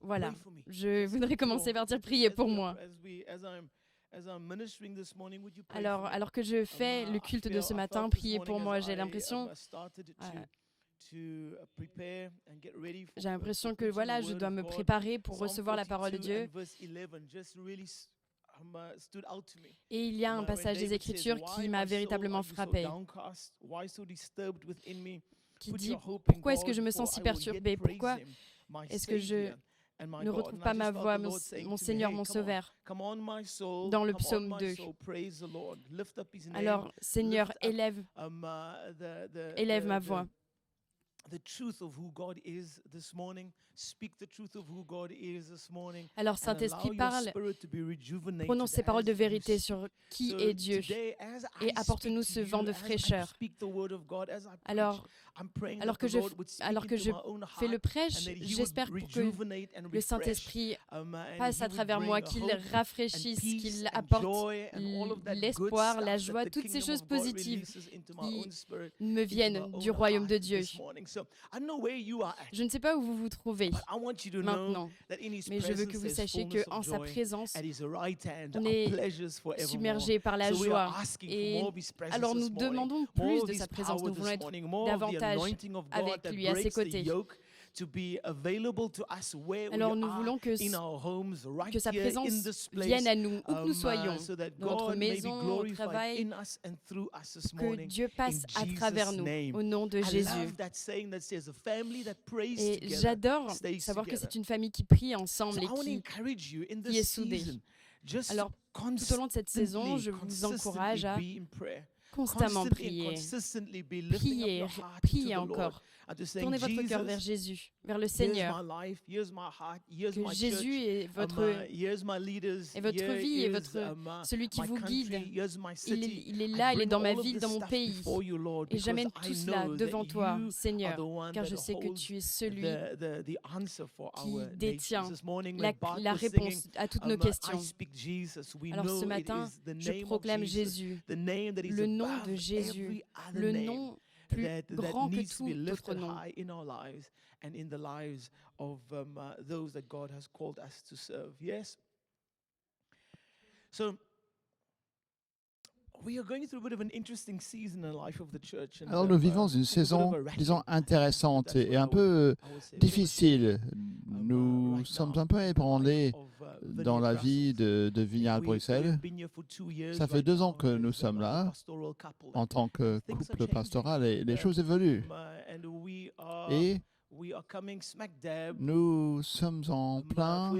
voilà, je voudrais commencer par dire prier pour moi. Alors que je fais le culte de ce matin, priez pour moi. J'ai l'impression que voilà, je dois me préparer pour recevoir la parole de Dieu. Et il y a un passage des Écritures qui m'a véritablement frappé, qui dit « Pourquoi est-ce que je me sens si perturbée? Pourquoi est-ce que je ne retrouve pas ma voix, mon Seigneur, mon Sauveur ?» Dans le psaume 2. Alors, Seigneur, élève ma voix. Alors, Saint-Esprit, parle, prononce ces paroles de vérité sur qui est Dieu et apporte-nous ce vent de fraîcheur. Alors que je fais le prêche, j'espère pour que le Saint-Esprit passe à travers moi, qu'il rafraîchisse, qu'il apporte l'espoir, la joie, toutes ces choses positives qui me viennent du royaume de Dieu. Je ne sais pas où vous vous trouvez maintenant, mais je veux que vous sachiez qu'en sa présence, on est submergé par la joie. Et alors nous demandons plus de sa présence, nous voulons être davantage avec lui, à ses côtés. Alors nous voulons que sa présence vienne à nous, où que nous soyons, dans notre maison, au travail, que Dieu passe à travers nous, au nom de Jésus. Et j'adore savoir que c'est une famille qui prie ensemble et qui est soudée. Alors tout au long de cette saison, je vous encourage à constamment prier. Priez encore. Tournez votre cœur vers Jésus, vers le Seigneur. Que Jésus est votre vie, est celui qui vous guide. Il est là, il est dans ma vie, dans mon pays. Et j'amène tout cela devant toi, Seigneur, car je sais que tu es celui qui détient la réponse à toutes nos questions. Alors ce matin, je proclame Jésus, le nom de Jésus, le nom plus grand que tout autre nom. Alors nous vivons une saison, disons, intéressante et un peu difficile. Nous sommes un peu ébranlés dans la vie de Vineyard Bruxelles. Ça fait 2 ans que nous sommes là en tant que couple pastoral et les choses évoluent. Et Nous sommes en plein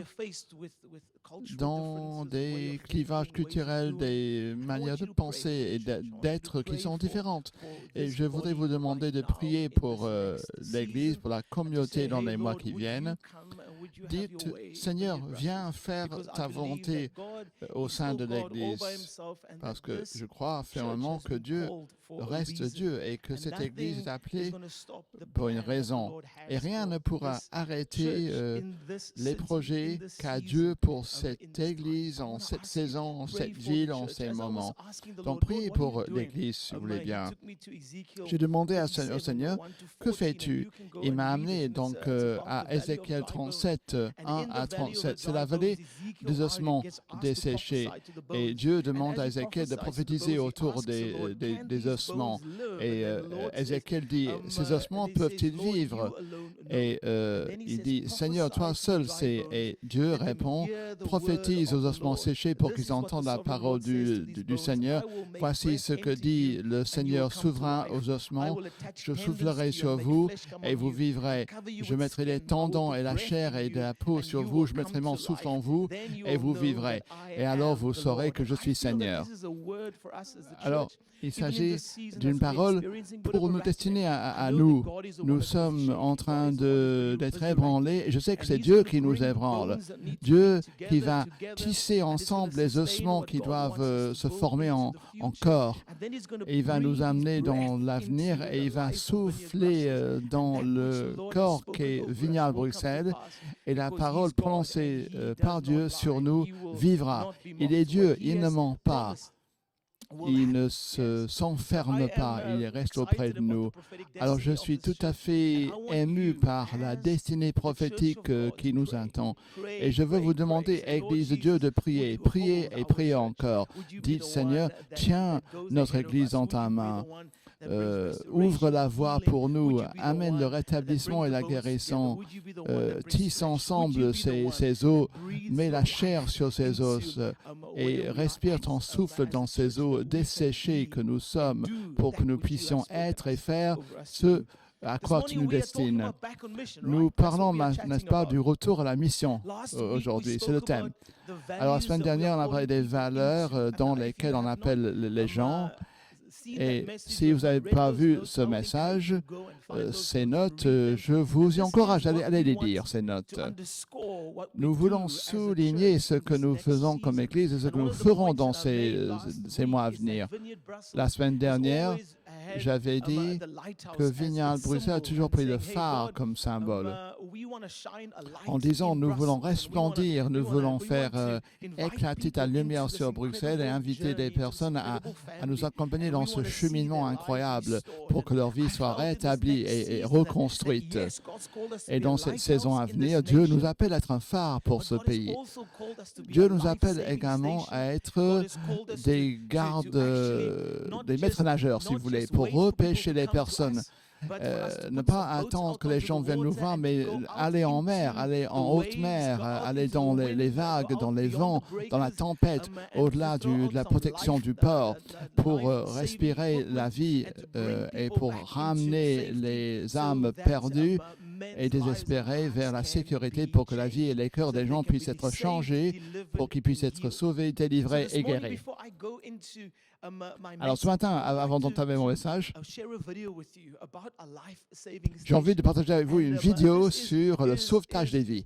dans des clivages culturels, des manières de penser et d'être qui sont différentes. Et je voudrais vous demander de prier pour l'Église, pour la communauté dans les mois qui viennent. Dites, Seigneur, viens faire ta volonté au sein de l'Église, parce que je crois fermement que Dieu reste Dieu et que cette Église est appelée pour une raison. Et rien ne pourra arrêter les projets qu'a Dieu pour cette Église, en cette saison, en cette ville, en ces moments. Donc priez pour l'Église, si vous voulez bien. J'ai demandé au Seigneur, que fais-tu? Il m'a amené donc à Ézéchiel 37, 1 à 37. C'est la vallée des ossements desséchés. Et Dieu demande à Ézéchiel de prophétiser autour des ossements. Et Ézéchiel dit, ces ossements peuvent-ils vivre? Et il dit, Seigneur, toi seul sais. Et Dieu répond, prophétise aux ossements séchés pour qu'ils entendent la parole du Seigneur. Voici ce que dit le Seigneur souverain aux ossements. Je soufflerai sur vous et vous vivrez. Je mettrai les tendons et la chair et de la peau sur vous. Je mettrai mon souffle en vous et vous vivrez. Et alors vous saurez que je suis Seigneur. Alors, il s'agit d'une parole pour nous destiner à nous. Nous sommes en train d'être ébranlés. Et je sais que c'est Dieu qui nous ébranle. Dieu qui va tisser ensemble les ossements qui doivent se former en corps. Et il va nous amener dans l'avenir et il va souffler dans le corps qu'est Vignal Bruxelles. Et la parole prononcée par Dieu sur nous vivra. Il est Dieu, il ne ment pas. Il ne s'enferme pas, il reste auprès de nous. Alors je suis tout à fait ému par la destinée prophétique qui nous attend. Et je veux vous demander, Église de Dieu, de prier. Priez et priez encore. Dites, Seigneur, tiens notre Église dans ta main. Ouvre la voie pour nous, amène le rétablissement et la guérison, tisse ensemble ces os, mets la chair sur ces os et respire ton souffle dans ces os desséchés que nous sommes pour que nous puissions être et faire ce à quoi tu nous destines. Nous parlons, n'est-ce pas, du retour à la mission aujourd'hui, c'est le thème. Alors la semaine dernière, on a parlé des valeurs dans lesquelles on appelle les gens. Et si vous n'avez pas vu ce message, ces notes, je vous y encourage, allez les lire, ces notes. Nous voulons souligner ce que nous faisons comme Église et ce que nous ferons dans ces mois à venir. La semaine dernière, j'avais dit que Vignal Bruxelles a toujours pris le phare comme symbole. En disant, nous voulons resplendir, nous voulons faire éclater ta lumière sur Bruxelles et inviter des personnes à nous accompagner dans ce cheminement incroyable pour que leur vie soit rétablie et reconstruite. Et dans cette saison à venir, Dieu nous appelle à être un phare pour ce pays. Dieu nous appelle également à être des gardes, des maîtres nageurs, si vous voulez, pour repêcher les personnes. Ne pas attendre que les gens viennent nous voir, mais aller en mer, aller en haute mer, aller dans les vagues, dans les vents, dans la tempête, au-delà de la protection du port, pour respirer la vie et pour ramener les âmes perdues et désespérées vers la sécurité pour que la vie et les cœurs des gens puissent être changés, pour qu'ils puissent être sauvés, délivrés et guéris. Alors ce matin, avant d'entamer mon message, j'ai envie de partager avec vous une vidéo sur le sauvetage des vies.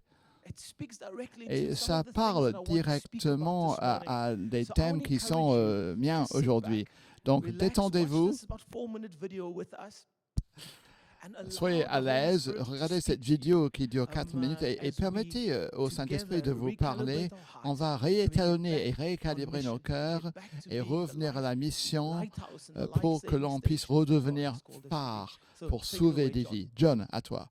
Et ça parle directement à des thèmes qui sont miens aujourd'hui. Donc détendez-vous. Soyez à l'aise, regardez cette vidéo qui dure 4 minutes et permettez au Saint-Esprit de vous parler. On va réétalonner et réécalibrer nos cœurs et revenir à la mission pour que l'on puisse redevenir phare pour sauver des vies. John, à toi.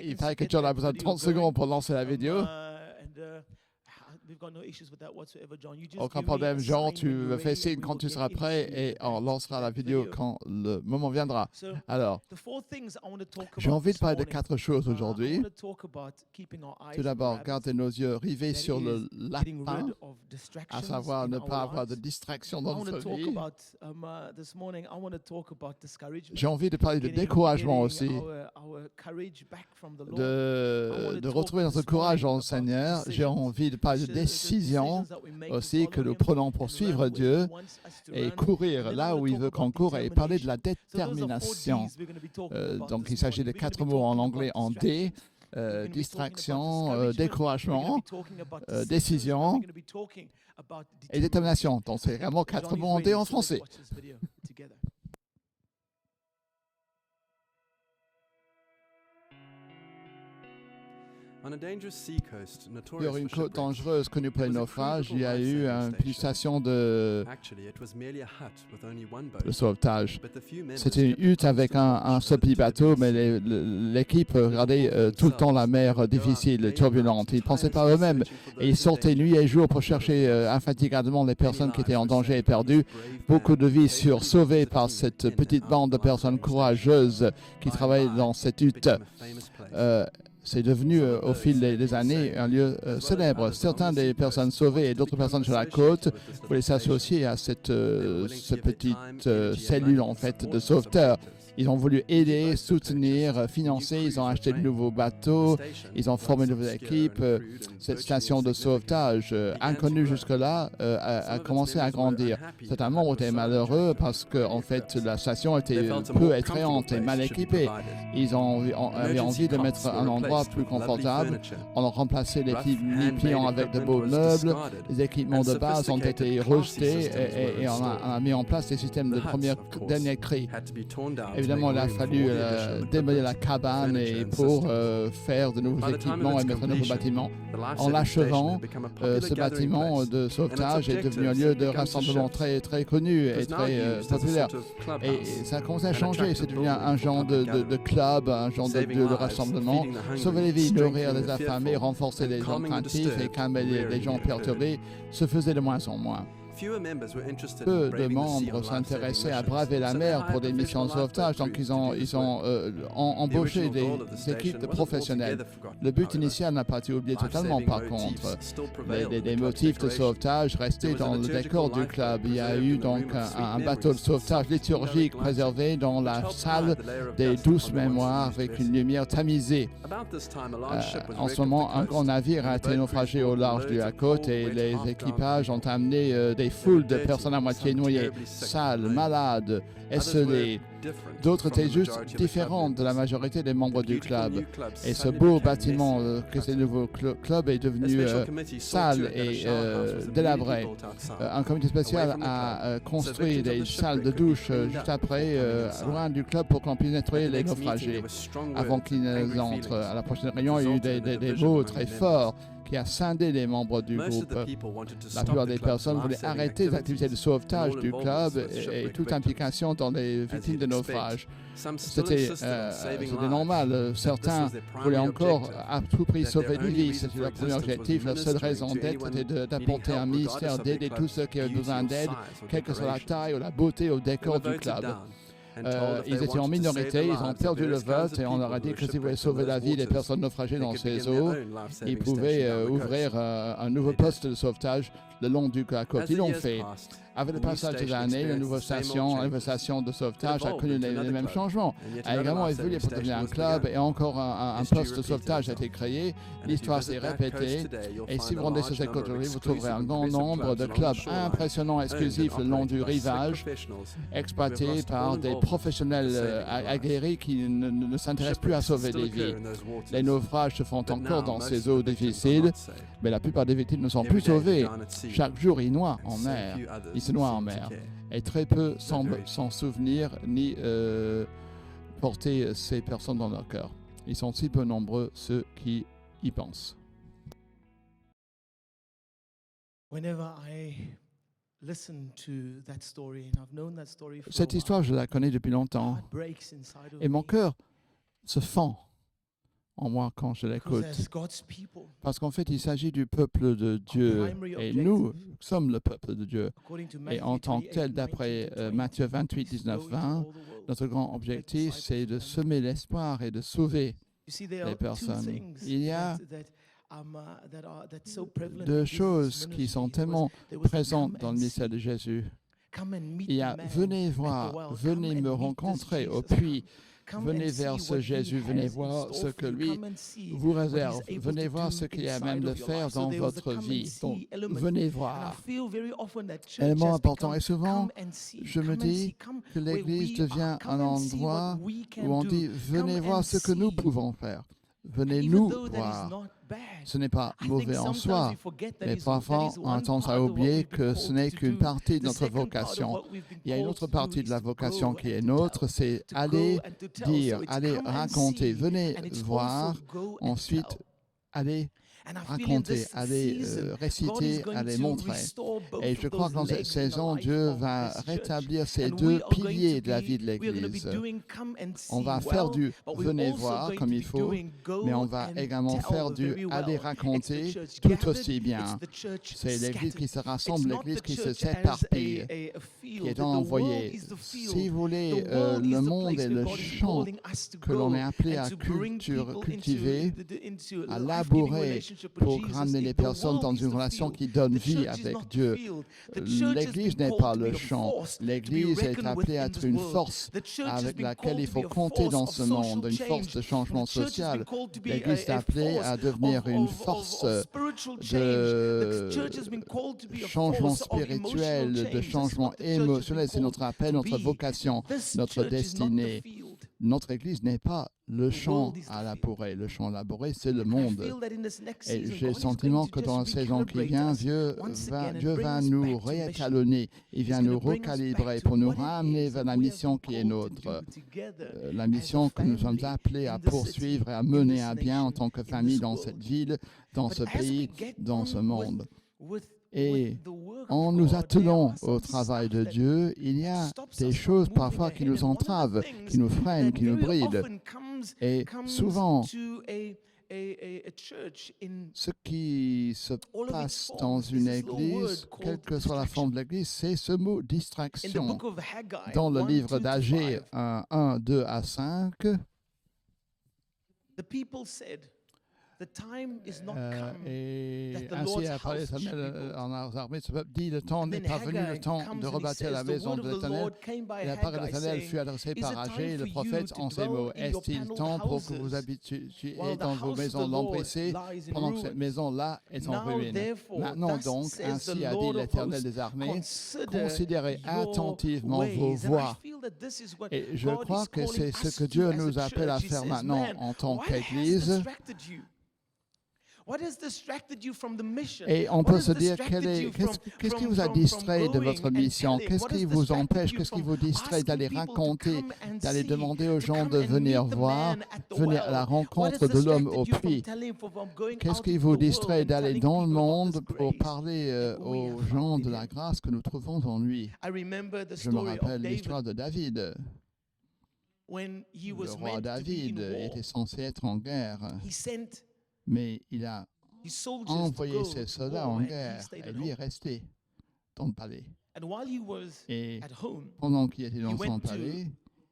Il paraît que John a besoin de 30 secondes pour lancer la vidéo. we've got no issues with that whatsoever, John. You just Aucun give me a problème, Jean, sign tu when me you're fais ready and signe we quand will tu get seras prêt into et on lancera la vidéo quand le moment viendra. So, Alors, the four things I want to talk j'ai about envie de this parler de morning, 4 choses I aujourd'hui. want to talk about keeping our eyes Tout on the d'abord, rabbit, garder nos yeux rivés that sur is le getting lapin, rid of à distractions savoir in ne our pas avoir de lives. distraction I dans want to notre talk vie. about this morning. I want to talk about discouragement. J'ai envie de parler de Getting découragement aussi, our courage back from the Lord. de retrouver notre courage en Seigneur. J'ai envie de parler de décisions aussi que nous prenons pour suivre Dieu et courir là où il veut qu'on court et parler de la détermination. Donc il s'agit de 4 mots en anglais en D, distraction, découragement, décision et détermination. Donc c'est vraiment 4 mots en D en français. Sur une côte dangereuse connue pour les naufrages, il y a eu une pulsation de sauvetage. C'était une hutte avec un seul petit bateau, mais l'équipe regardait tout le temps la mer difficile, turbulente. Ils ne pensaient pas eux-mêmes et ils sortaient nuit et jour pour chercher infatigablement les personnes qui étaient en danger et perdues. Beaucoup de vies furent sauvées par cette petite bande de personnes courageuses qui travaillaient dans cette hutte. C'est devenu au fil des années un lieu célèbre. Certaines des personnes sauvées et d'autres personnes sur la côte voulaient s'associer à cette petite cellule en fait de sauveteurs. Ils ont voulu aider, soutenir, financer. Ils ont acheté de nouveaux bateaux. Ils ont formé de nouvelles équipes. Cette station de sauvetage, inconnue jusque-là, a commencé à grandir. Certains membres étaient malheureux parce que, en fait, la station était peu attrayante et mal équipée. Ils avaient envie de mettre un endroit plus confortable. On a remplacé les pliants avec de beaux meubles. Les équipements de base ont été rejetés et on a mis en place des systèmes de dernier cri. Évidemment, il a fallu démolir la cabane pour faire de nouveaux équipements et mettre un nouveau bâtiment. En l'achevant, ce bâtiment de sauvetage est devenu un lieu de rassemblement très, très connu et très populaire. Et ça a commencé à changer. C'est devenu un genre de club, un genre de lieu de rassemblement. Sauver les vies, nourrir les affamés, renforcer les gens craintifs et calmer les gens perturbés se faisait de moins en moins. Peu de membres s'intéressaient à braver la mer pour des missions de sauvetage, donc ils ont embauché des équipes de professionnels. Le but initial n'a pas été oublié totalement, par contre. Les motifs de sauvetage restaient dans le décor du club. Il y a eu donc un bateau de sauvetage liturgique préservé dans la salle des douces mémoires avec une lumière tamisée. En ce moment, un grand navire a été naufragé au large de la côte et les équipages ont amené des foules de personnes à moitié noyées, sales, malades, esselées. D'autres étaient juste différents de la majorité des membres du club. Et ce beau bâtiment que ce nouveau club est devenu sale et délabré. Un comité spécial a construit des salles de douche juste après, loin du club, pour qu'on puisse nettoyer les naufragés. Avant qu'ils entrent à la prochaine réunion, il y a eu des mots très forts qui a scindé les membres du groupe. La plupart des personnes voulaient arrêter les activités de sauvetage du club et toute implication dans les victimes de naufrage. C'était normal. Certains voulaient encore à tout prix sauver des vies. C'était leur premier objectif. La seule raison d'être était d'apporter un ministère, d'aider tous ceux qui avaient besoin d'aide, quelle que soit la taille ou la beauté au décor du club. Ils étaient en minorité, ils ont perdu le vote et on leur a dit que s'ils voulaient sauver la vie des personnes naufragées dans ces eaux, ils pouvaient ouvrir un nouveau poste de sauvetage le long de la côte. Ils l'ont fait. Avec le passage des années, la nouvelle station de sauvetage a connu les mêmes changements. A également évolué pour devenir un club et encore un poste de sauvetage a été créé. L'histoire s'est répétée. Et si vous rendez sur cette côte aujourd'hui, vous trouverez un grand nombre de clubs impressionnants, exclusifs le long du rivage, exploités par des professionnels aguerris qui ne s'intéressent plus à sauver des vies. Les naufrages se font encore dans ces eaux difficiles, mais la plupart des victimes ne sont plus sauvées. Chaque jour, ils noient en mer. Ils se noient en mer. Et très peu semblent s'en souvenir ni porter ces personnes dans leur cœur. Ils sont si peu nombreux ceux qui y pensent. Cette histoire, je la connais depuis longtemps. Et mon cœur se fend en moi quand je Because l'écoute. as God's people, Parce qu'en fait, il s'agit du peuple de Dieu. Et nous sommes le peuple de Dieu. according to Et en Matthew tant que 28, tel, d'après 19 to 20, Matthieu 28, is 19, go into 20, all the world. notre grand objectif, c'est de semer l'espoir et de sauver You see, there les are two personnes. things Il y a that's so prevalent in deux Jesus' choses qui sont ministry. tellement There was the présentes come dans le and ministère see. de Jésus. Come and meet Il y the a man venez at the voir, well. venez Come me and meet this rencontrer au Jesus. puits, Come venez and vers see ce what he Jésus, has venez in voir store ce for que you. lui Come and see vous what he's réserve. able Venez to voir do ce qu'il y a inside même de of your faire life. So dans there was the votre come and vie. see Donc, element. venez And I voir. feel very often that church Élément has important. become Et souvent, come and see, je me come and dis see, come que where l'Église we devient are, un come and see what endroit we can où on do. dit venez Come voir and ce que nous see. pouvons faire. Venez Even nous though that is voir. not bad. Ce n'est pas I think mauvais en sometimes soi, we forget that mais is parfois on a one tendance part à of what oublier we've been que called ce n'est to qu'une do. partie de The notre second part of vocation. what we've been Il y a une called autre to do partie is de la to vocation go qui est and to nôtre, tell. c'est To aller go and to tell. dire, So it's aller come and raconter, see, venez and it's voir, also go and ensuite tell. aller And I feel in raconter, this aller season, God is réciter, going aller to montrer. restore both Et of je crois those que dans cette legs in the saison, life Dieu of va this church. rétablir ces And deux we are going piliers to de la be- vie de we are going to be l'Église. doing come and see On va faire well, du but we're venez also voir going comme to il be faut, doing go mais on va and également tell faire du very aller well. It's the raconter church tout gathered, aussi bien. it's the church C'est l'Église qui scattered. se rassemble, It's not l'Église the qui se church as s'éparpille, a qui field. est The world envoyée. is the field. Si vous voulez, The world is le the monde place est where le God is champ calling us to que go l'on est appelé and à to bring people cultiver, into à life-giving labourer relationship with pour Jesus. ramener les The personnes world dans is une the relation field. qui donne The vie church is avec not the Dieu. field. The church has L'Église been n'est called pas to be le a champ. force to be L'Église est reckoned with appelée à in être this une world. force The church has avec been laquelle called il to faut be a compter dans force ce of monde, social une force change. de changement The church has social. been called to be L'Église est a appelée à force devenir une of force spiritual change. de The church has been called to be a changement force of emotional spirituel, de change. That's changement what the church has been émotionnel. C'est called notre appel, to notre be. vocation, This notre church is not the destinée. field. Notre Église n'est pas le champ world is the à field. labourer. Le champ labouré, c'est le And I monde. feel that in this next Et season, j'ai le God is sentiment going que to dans la just saison qui recalibrate vient, us Dieu once va, again and Dieu bring va us nous back to mission. réétalonner. Il He's vient gonna nous bring us recalibrer back to pour nous what it ramener is vers that la we have mission been qui est called to nôtre. do together La as a mission que nous sommes family appelés à in the poursuivre et à city, in mener this à bien en nation, tant que in famille this dans world. cette ville, dans But ce as we pays, get dans ce on monde. with Et the work en of nous God, there attelant are some au travail de stuff that Dieu, il y a stops des us choses from parfois moving qui ahead. nous And one of the entravent, things qui nous freinent, that qui nous very brident. often Et comes souvent, to a church in ce qui se all of its passe forms dans is une this little église, word quelle called que soit la forme distraction. de l'église, c'est ce mot In the distraction. book of Haggai, Dans le 1, livre 2 to d'Agé 5, 1, 2 à 5, the people said, the time is not come. et that the ainsi Lord's a parlé house should l'Éternel be built. en armée, ce peuple dit, le temps And n'est then pas venu, le Haggai temps comes de and he rebâtir la says, the maison word de of the l'Éternel. Lord came by Et la parole de Haggai l'Éternel saying, fut adressée Is par it Agé, time le for you prophète, to en ces dwell mots. in your Est-il paneled temps pour que vous houses habitiez while the dans vos house of maisons the Lord lambrissées lies in pendant que cette ruins? maison-là est en Now, ruine? therefore, Maintenant thus donc, says ainsi the a dit Lord of l'Éternel hosts, des armées, consider considérez your attentivement vos ways. And I voies. feel that this is what Et je God crois is que c'est calling ce us que to Dieu as a nous appelle à church. He faire says, maintenant man, en tant what has qu'Église. distracted you? What has distracted you from the mission? Et on What peut has se dire, distracted you qu'est-ce qui from vous a distrait de going votre and mission? telling? Qu'est-ce What qui has vous distracted empêche? you Qu'est-ce qui from vous distrait asking d'aller people to raconter, come and d'aller see, demander aux to gens come de and venir meet the voir, man at the venir à well? la What has rencontre de l'homme au distracted you from puits? telling, from going Qu'est-ce out qui into vous the world distrait and d'aller telling dans le people about monde this pour grace parler that we aux have gens found de in la him? grâce que nous trouvons en lui? I remember the Je me story of rappelle David l'histoire de David. when he Le was roi meant to be David in war. était censé être en guerre, He sent mais il a his soldiers to envoyé go ses to soldats war en and he guerre stayed et at lui est home. resté dans le palais. And while he was Et at home, pendant qu'il était dans he son went to palais,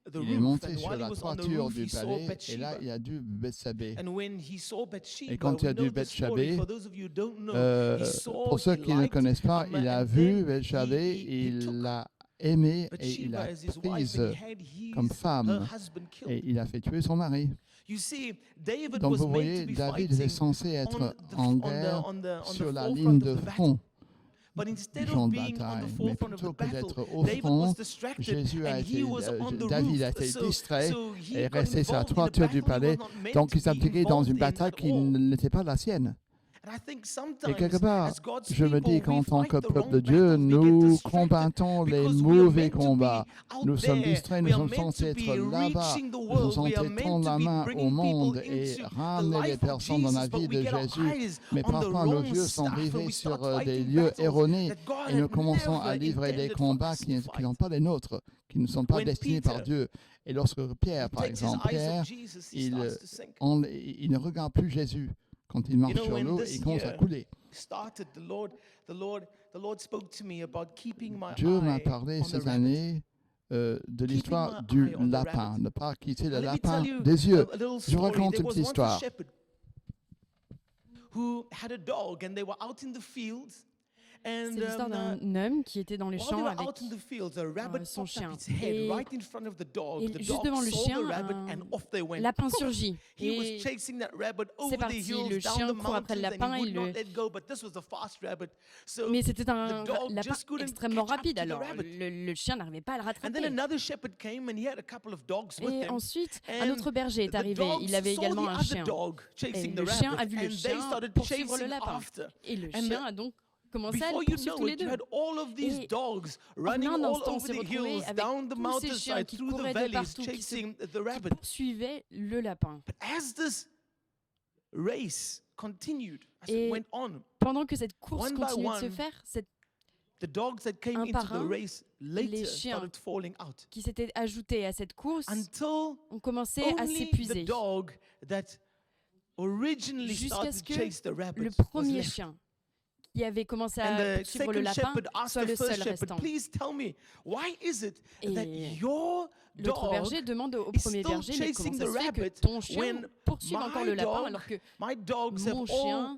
the il est roof, monté and sur while he la was on the toiture roof, du he saw palais et Bathsheba. là il a vu Bethsabée. And when he saw Et Bathsheba, quand il a we know vu the story. Bathsheba, For those of you who don't know, he saw, pour ceux he qui ne liked connaissent pas, Haman, il a and vu then Bethsabée, he il took l'a aimée et il Bathsheba l'a as his wife, prise and he had comme her femme husband killed. et il a fait tuer son mari. You see, David Donc was vous meant voyez, to be David était fighting censé être on en the guerre forefront sur la ligne de of the front, battle. But instead champ of de being on bataille. the Mais forefront of plutôt the que battle, d'être au David was front, distracted Jésus a and été, he was on the David a roof. été distrait So he et got resté sur la involved in a toiture du battle he palais. was not meant Donc to il s'est be impliqué dans involved une in bataille at qui all. n'était pas la sienne. Et quelque part, je me dis qu'en tant que peuple de Dieu, nous combattons les mauvais combats. Nous sommes distraits, nous sommes censés être là-bas, nous sommes censés tendre la main au monde et ramener les personnes dans la vie de Jésus. Mais parfois, nos yeux sont rivés sur des lieux erronés et nous commençons à livrer des combats qui ne sont pas les nôtres, qui ne sont pas destinés par Dieu. Et lorsque Pierre, par exemple, il ne regarde plus Jésus. Quand il marche sur l'eau, il commence à couler. Dieu m'a parlé cette année de l'histoire du lapin, ne pas quitter le lapin des yeux. Je vous raconte une petite histoire. C'est l'histoire d'un homme qui était dans les champs avec son chien. Et juste devant le chien, un lapin surgit. Et c'est parti, le chien court après le lapin. Mais c'était un lapin extrêmement rapide, alors le chien n'arrivait pas à le rattraper. Et ensuite, un autre berger est arrivé. Il avait également un chien. Et le chien a vu le chien poursuivre le lapin. Et le chien a donc commencé à le poursuivre tous les deux. Et en un instant, on s'est retrouvé avec tous ces chiens qui couraient de partout, qui poursuivaient le lapin. Et pendant que cette course continuait de se faire, un par un, les chiens qui s'étaient ajoutés à cette course ont commencé à s'épuiser. Jusqu'à ce que le premier chien qui avait commencé à poursuivre le lapin soit le seul restant. Et l'autre berger demande au premier berger, mais comment ça se fait que ton chien poursuive encore le lapin alors que mon chien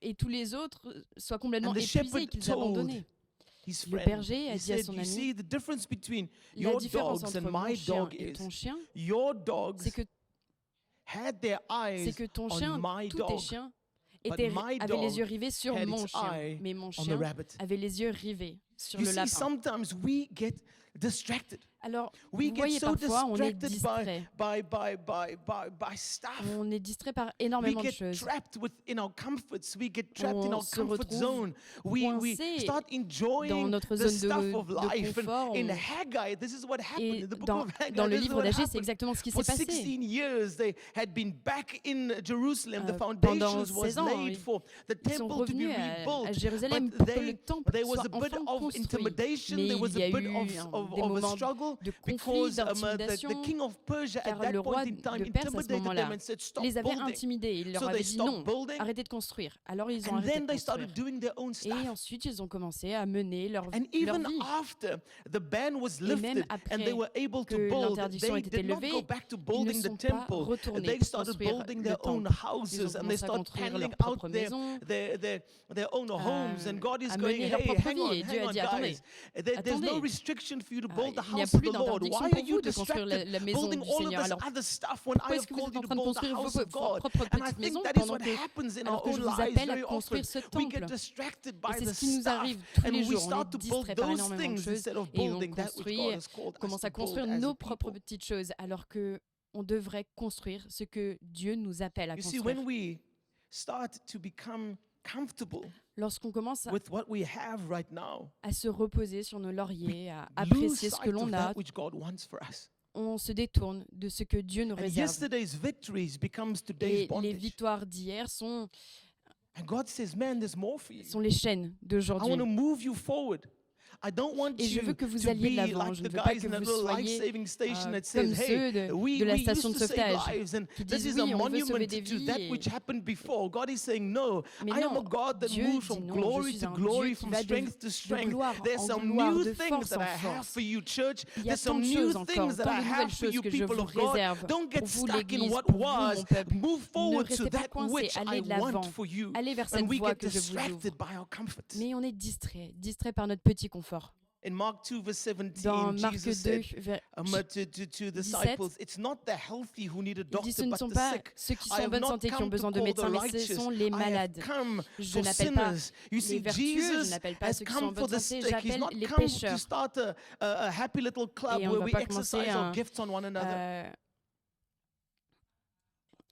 et tous les autres soient complètement épuisés, qu'ils aient abandonné. Le berger a dit à son ami, la différence entre mon chien et ton chien, c'est que ton chien, tous tes chiens, avait les yeux rivés sur mon chien, mais mon chien avait les yeux rivés sur le lapin. Alors, vous voyez, parfois, on est distrait. On est distrait par énormément de choses. On se retrouve coincé dans notre zone de confort. Et dans le livre d'Agé, c'est exactement ce qui s'est passé. Pendant 16 ans, ils sont revenus à Jérusalem pour que le temple soit enfin construit. Mais il y a eu des moments de conflit, d'intimidation, car le roi de Perse, à ce moment-là, les avait intimidés. Il leur avait dit non, arrêtez de construire. Alors ils ont arrêté de construire. Et ensuite, ils ont commencé à mener leur vie. Et même après que l'interdiction ait été levée, ils ne sont pas retournés pour construire le temple. Ils ont commencé à construire leur propre maison, à mener leur propre vie. Et Dieu a dit, attendez, il n'y a plus d'interdiction pour vous de construire la maison du Seigneur. Alors, pourquoi est-ce que vous êtes en train de construire vos propres petites maisons alors que je vous appelle à construire ce temple? Et c'est ce qui nous arrive tous les jours. On est distrait par énormément de choses et on commence à construire nos propres petites choses alors qu'on devrait construire ce que Dieu nous appelle à construire. Lorsqu'on commence à se reposer sur nos lauriers, à apprécier ce que l'on a, on se détourne de ce que Dieu nous réserve. Et les victoires d'hier sont les chaînes d'aujourd'hui. Et je veux que vous alliez de l'avant. Je ne veux pas que vous soyez comme ceux de la station de sauvetage qui disent oui, on veut sauver des vies. Mais non, Dieu dit non, je suis un Dieu qui va de gloire en gloire, de force en force. Il y a tant de choses encore, tant de nouvelles choses que je vous réserve pour vous, l'Église, pour vous, mon peuple. Ne restez pas coincés, allez de l'avant, allez vers cette voie que je vous ouvre. Mais on est distrait par notre petit confort. Dans Marc 2, verset 17, il dit ce ne sont pas ceux qui sont en bonne santé qui ont besoin de médecins, mais ce sont les malades. Je n'appelle pas les vertueux, je n'appelle pas ceux qui sont en bonne santé, j'appelle les pécheurs. Et on ne va pas commencer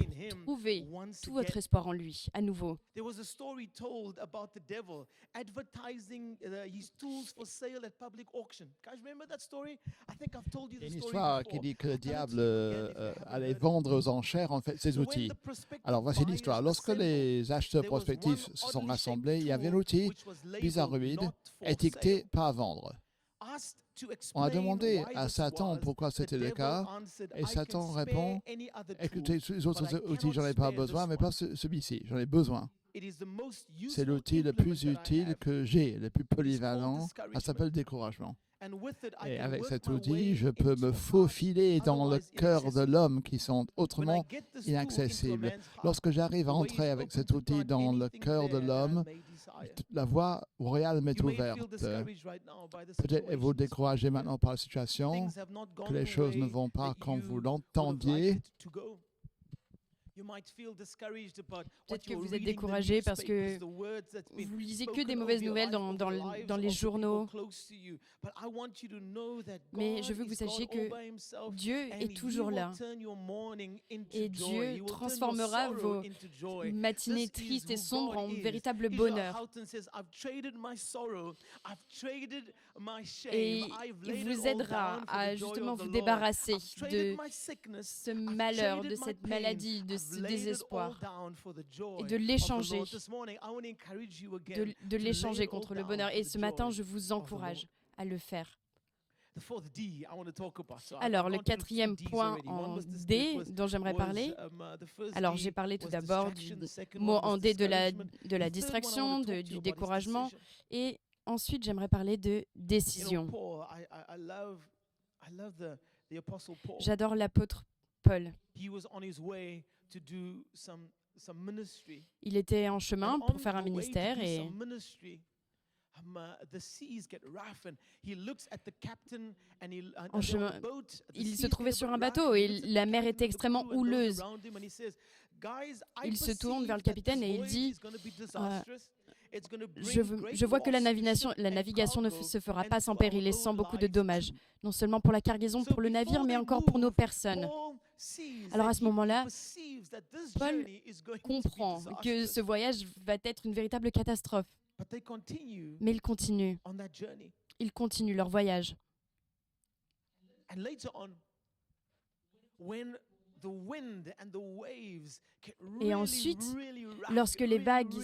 in him, retrouvez once tout votre again. espoir en lui, à nouveau. There was a story told about the devil advertising his tools for sale at public auction. Guys, remember that story? I think I've told you Il y a the une story histoire before. qui dit que le Tell it to diable you again if you haven't allait heard it. vendre aux enchères en fait ses So when outils. the prospective Alors voici buyers l'histoire. Lorsque assembled, les acheteurs there was prospectifs one se sont oddly rassemblés, shaped il y avait un tool outil which was labeled bizarroïde, not for étiqueté sale. pas à vendre. Asked to On a explain demandé why à this Satan was, pourquoi the c'était le devil cas, answered, et "I Satan can répond, spare any other écoutez, tool, les autres but I outils, j'en ai cannot pas spare besoin, this mais one." pas celui-ci, j'en ai besoin. It is the most C'est useful l'outil le plus implement that I utile have. que j'ai, le plus polyvalent, ça discouragement. s'appelle découragement. And with it, I Et can avec work cet my outil, way je peux into me hearts faufiler dans le otherwise cœur de inaccessible. l'homme qui sont When I autrement get this tool into a inaccessibles. man's heart, Lorsque j'arrive à the way entrer is avec open cet to outil plant dans le anything cœur de there l'homme, may desire. la voie royale m'est You may feel ouverte. discouraged right now by the Peut-être êtes-vous situations. découragé maintenant par la situation, Things have not que gone les the choses ne way vont pas that comme you vous would have l'entendiez. liked it to go. You might feel discouraged about what Peut-être que you're vous êtes reading in the découragé parce que newspapers, the words that's been vous lisez que spoken des over mauvaises your nouvelles life, over the lives dans les of the people journaux. close to you. But I want you to know that Mais God je veux que vous is God sachiez all que by himself, Dieu and est he toujours will là. turn your mourning into Et joy. Dieu He will turn your transformera sorrow vos into joy. matinées This is tristes et who sombres God en is. véritable Israel bonheur. Houghton says, I've traded my sorrow, I've traded my shame, Et I've il laid vous it all aidera down for à the joy justement of the vous Lord. débarrasser I've traded de my sickness, ce I've malheur, traded de my cette pain, maladie, de I've ce laid it all désespoir, down for the joy et de of the l'échanger, Lord. This morning, I want to encourage you again de to l'échanger lay it contre all le down bonheur. for Et the ce matin, joy je vous of the encourage Lord. à le faire. The fourth D I want to talk about. So I've Alors, le gone through two quatrième Ds point already. One en was this D was- dont j'aimerais was, parler. the first Alors, D j'ai parlé tout was d'abord distraction, du the second mot one was en D de la discouragement. de la The third one I distraction, want to talk to du you about is découragement. decision. Et ensuite, j'aimerais parler de You know, décision. Paul, I love the Apostle Paul. J'adore l'apôtre Paul. He was on his way to do some ministry. Il était en chemin And pour on faire un the way to ministère do et some ministry, the seas get rough and he looks at the captain and he and En they're on a chemin, boat, the il seas se trouvait get a sur bit un rough, bateau and he et looks at la the mer captain était and the extrêmement crew and those houleuse. around him and he says, "Guys, I Il se tourne vers le perceive that capitaine this et il voyage dit, is gonna be disastrous. It's gonna Je bring great vois que la loss, navigation, ship la and navigation ne cargo, se fera and pas sans to our péril et sans own beaucoup de lives dommages, too." non seulement pour la cargaison, So pour le navire, before mais they encore pour nos move, personnes. Paul sees Alors that à ce he moment-là, perceives that this Paul journey is going to be comprend que disastrous. ce voyage va être une véritable catastrophe. But they continue Mais ils continuent, on that journey. ils continuent leur voyage. And later on, when the wind and the waves get Et ensuite, really rough, lorsque get les vagues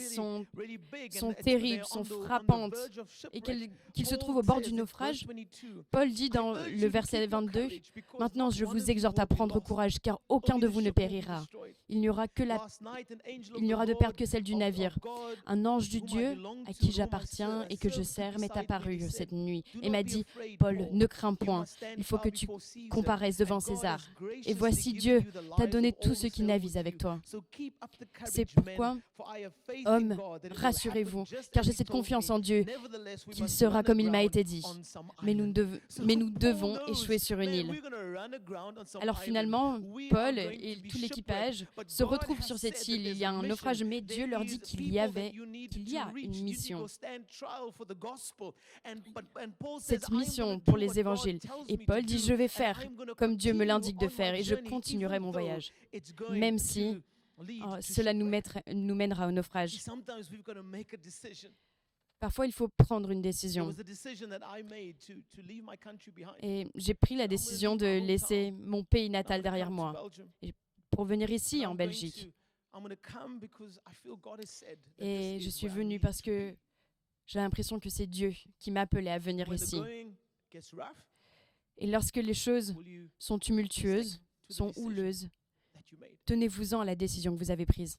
really big sont and terribles, they're sont on the frappantes, verge of et shipwreck, qu'ils se Paul trouvent au bord says du in naufrage, verse 22, Paul dit dans "I urge le you to verset keep your 22, courage, because Maintenant, not je one vous of you exhorte will à be prendre lost. courage, car Only aucun de the vous ne ship will be périra. destroyed." Il n'y aura que Last night, an angel of il n'y the aura de Lord, perte que celle du of navire. God, Un ange du whom I Dieu belong à to, qui whom I j'appartiens et que je serve, sers stood m'est beside me and apparu he said, cette nuit "Do et not m'a be dit, afraid, Paul, Paul. ne crains You point, must stand il faut que trial tu before Caesar, comparaisses devant and God César. has graciously Et voici given Dieu you the t'a lives donné of all tous who ceux qui sail naviguent with avec you. toi. So keep up the courage, C'est men, pourquoi, for I have faith hommes, in God that it will rassurez-vous, happen just car as j'ai he cette told confiance me. en Dieu Nevertheless, we qu'il must sera run comme il m'a aground été dit. on some Mais nous, island. So mais nous Paul devons knows, échouer sur une man, île. we're gonna run aground on some Alors island. finalement, We Paul are going et to be tout shipwrecked. l'équipage But se God retrouvent has sur said cette that île. Il there's y a a un mission. naufrage, mais There Dieu leur dit is qu'il people y that avait, you need qu'il y a to reach. une You need to mission. go stand trial for the gospel. And Paul says, Cette "I'm gonna mission do pour what les God évangiles. tells Et me Paul to dit, do, je vais and faire I'm gonna comme Dieu me continue l'indique de on faire my et je journey, continuerai even mon though voyage, it's going même to si lead to cela shipwreck." nous mènera au naufrage. Sometimes we've got to make a decision. Parfois, il faut prendre une There décision. was a decision that I made to leave my country behind. Et j'ai pris la décision de laisser mon pays natal derrière moi pour venir ici en Belgique. Et je suis venue parce que j'ai l'impression que c'est Dieu qui m'appelait à venir ici. Et lorsque les choses sont tumultueuses, sont houleuses, tenez-vous-en à la décision que vous avez prise.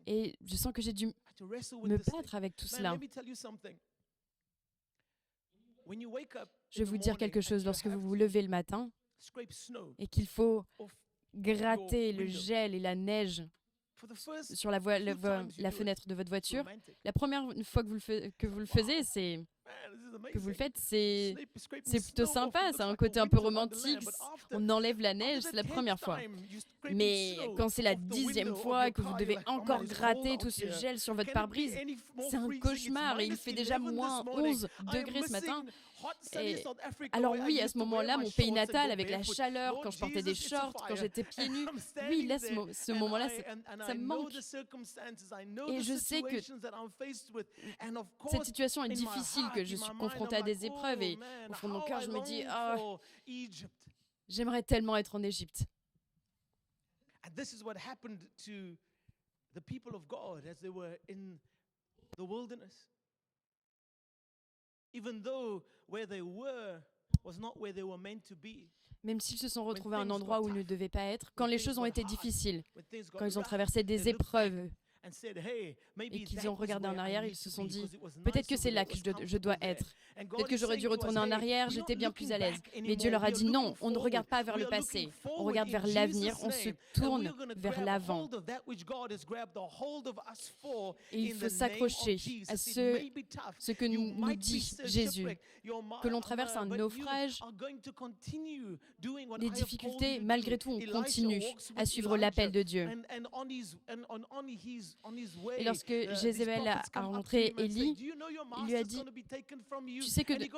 Et je sens que j'ai dû me battre avec tout cela. Je vais vous dire quelque chose. Lorsque vous vous levez le matin et qu'il faut gratter le gel et la neige sur la fenêtre de votre voiture, la première fois que vous le faisiez, que vous le faites, c'est plutôt sympa, c'est un côté un peu romantique. On enlève la neige, c'est la première fois. Mais quand c'est la 10e fois et que vous devez encore gratter tout ce gel sur votre pare-brise, c'est un cauchemar et il fait déjà moins 11 degrés ce matin. Et alors oui, à ce moment-là, mon pays natal, avec la chaleur, quand je portais des shorts, quand j'étais pieds nus, oui, là, ce moment-là, ça me manque. Et je sais que cette situation est difficile, que je suis confrontée à des épreuves et au fond de mon cœur, je me dis, oh, j'aimerais tellement être en Égypte. And this is what happened to the people of God as they were in the wilderness. Even though where they were was not where they were meant to be. Même s'ils se sont retrouvés à un endroit où ils ne devaient pas être, quand les choses ont été difficiles, quand ils ont traversé des épreuves et qu'ils ont regardé en arrière, ils se sont dit, peut-être que c'est là que je dois être. Peut-être que j'aurais dû retourner en arrière, j'étais bien plus à l'aise. Mais Dieu leur a dit non, on ne regarde pas vers le passé, on regarde vers l'avenir, on se tourne vers l'avant. Et il faut s'accrocher à ce que nous dit Jésus. Que l'on traverse un naufrage, les difficultés, malgré tout, on continue à suivre l'appel de Dieu. Et lorsque Jézabel a rencontré Élie, il lui a dit, tu sais que... Il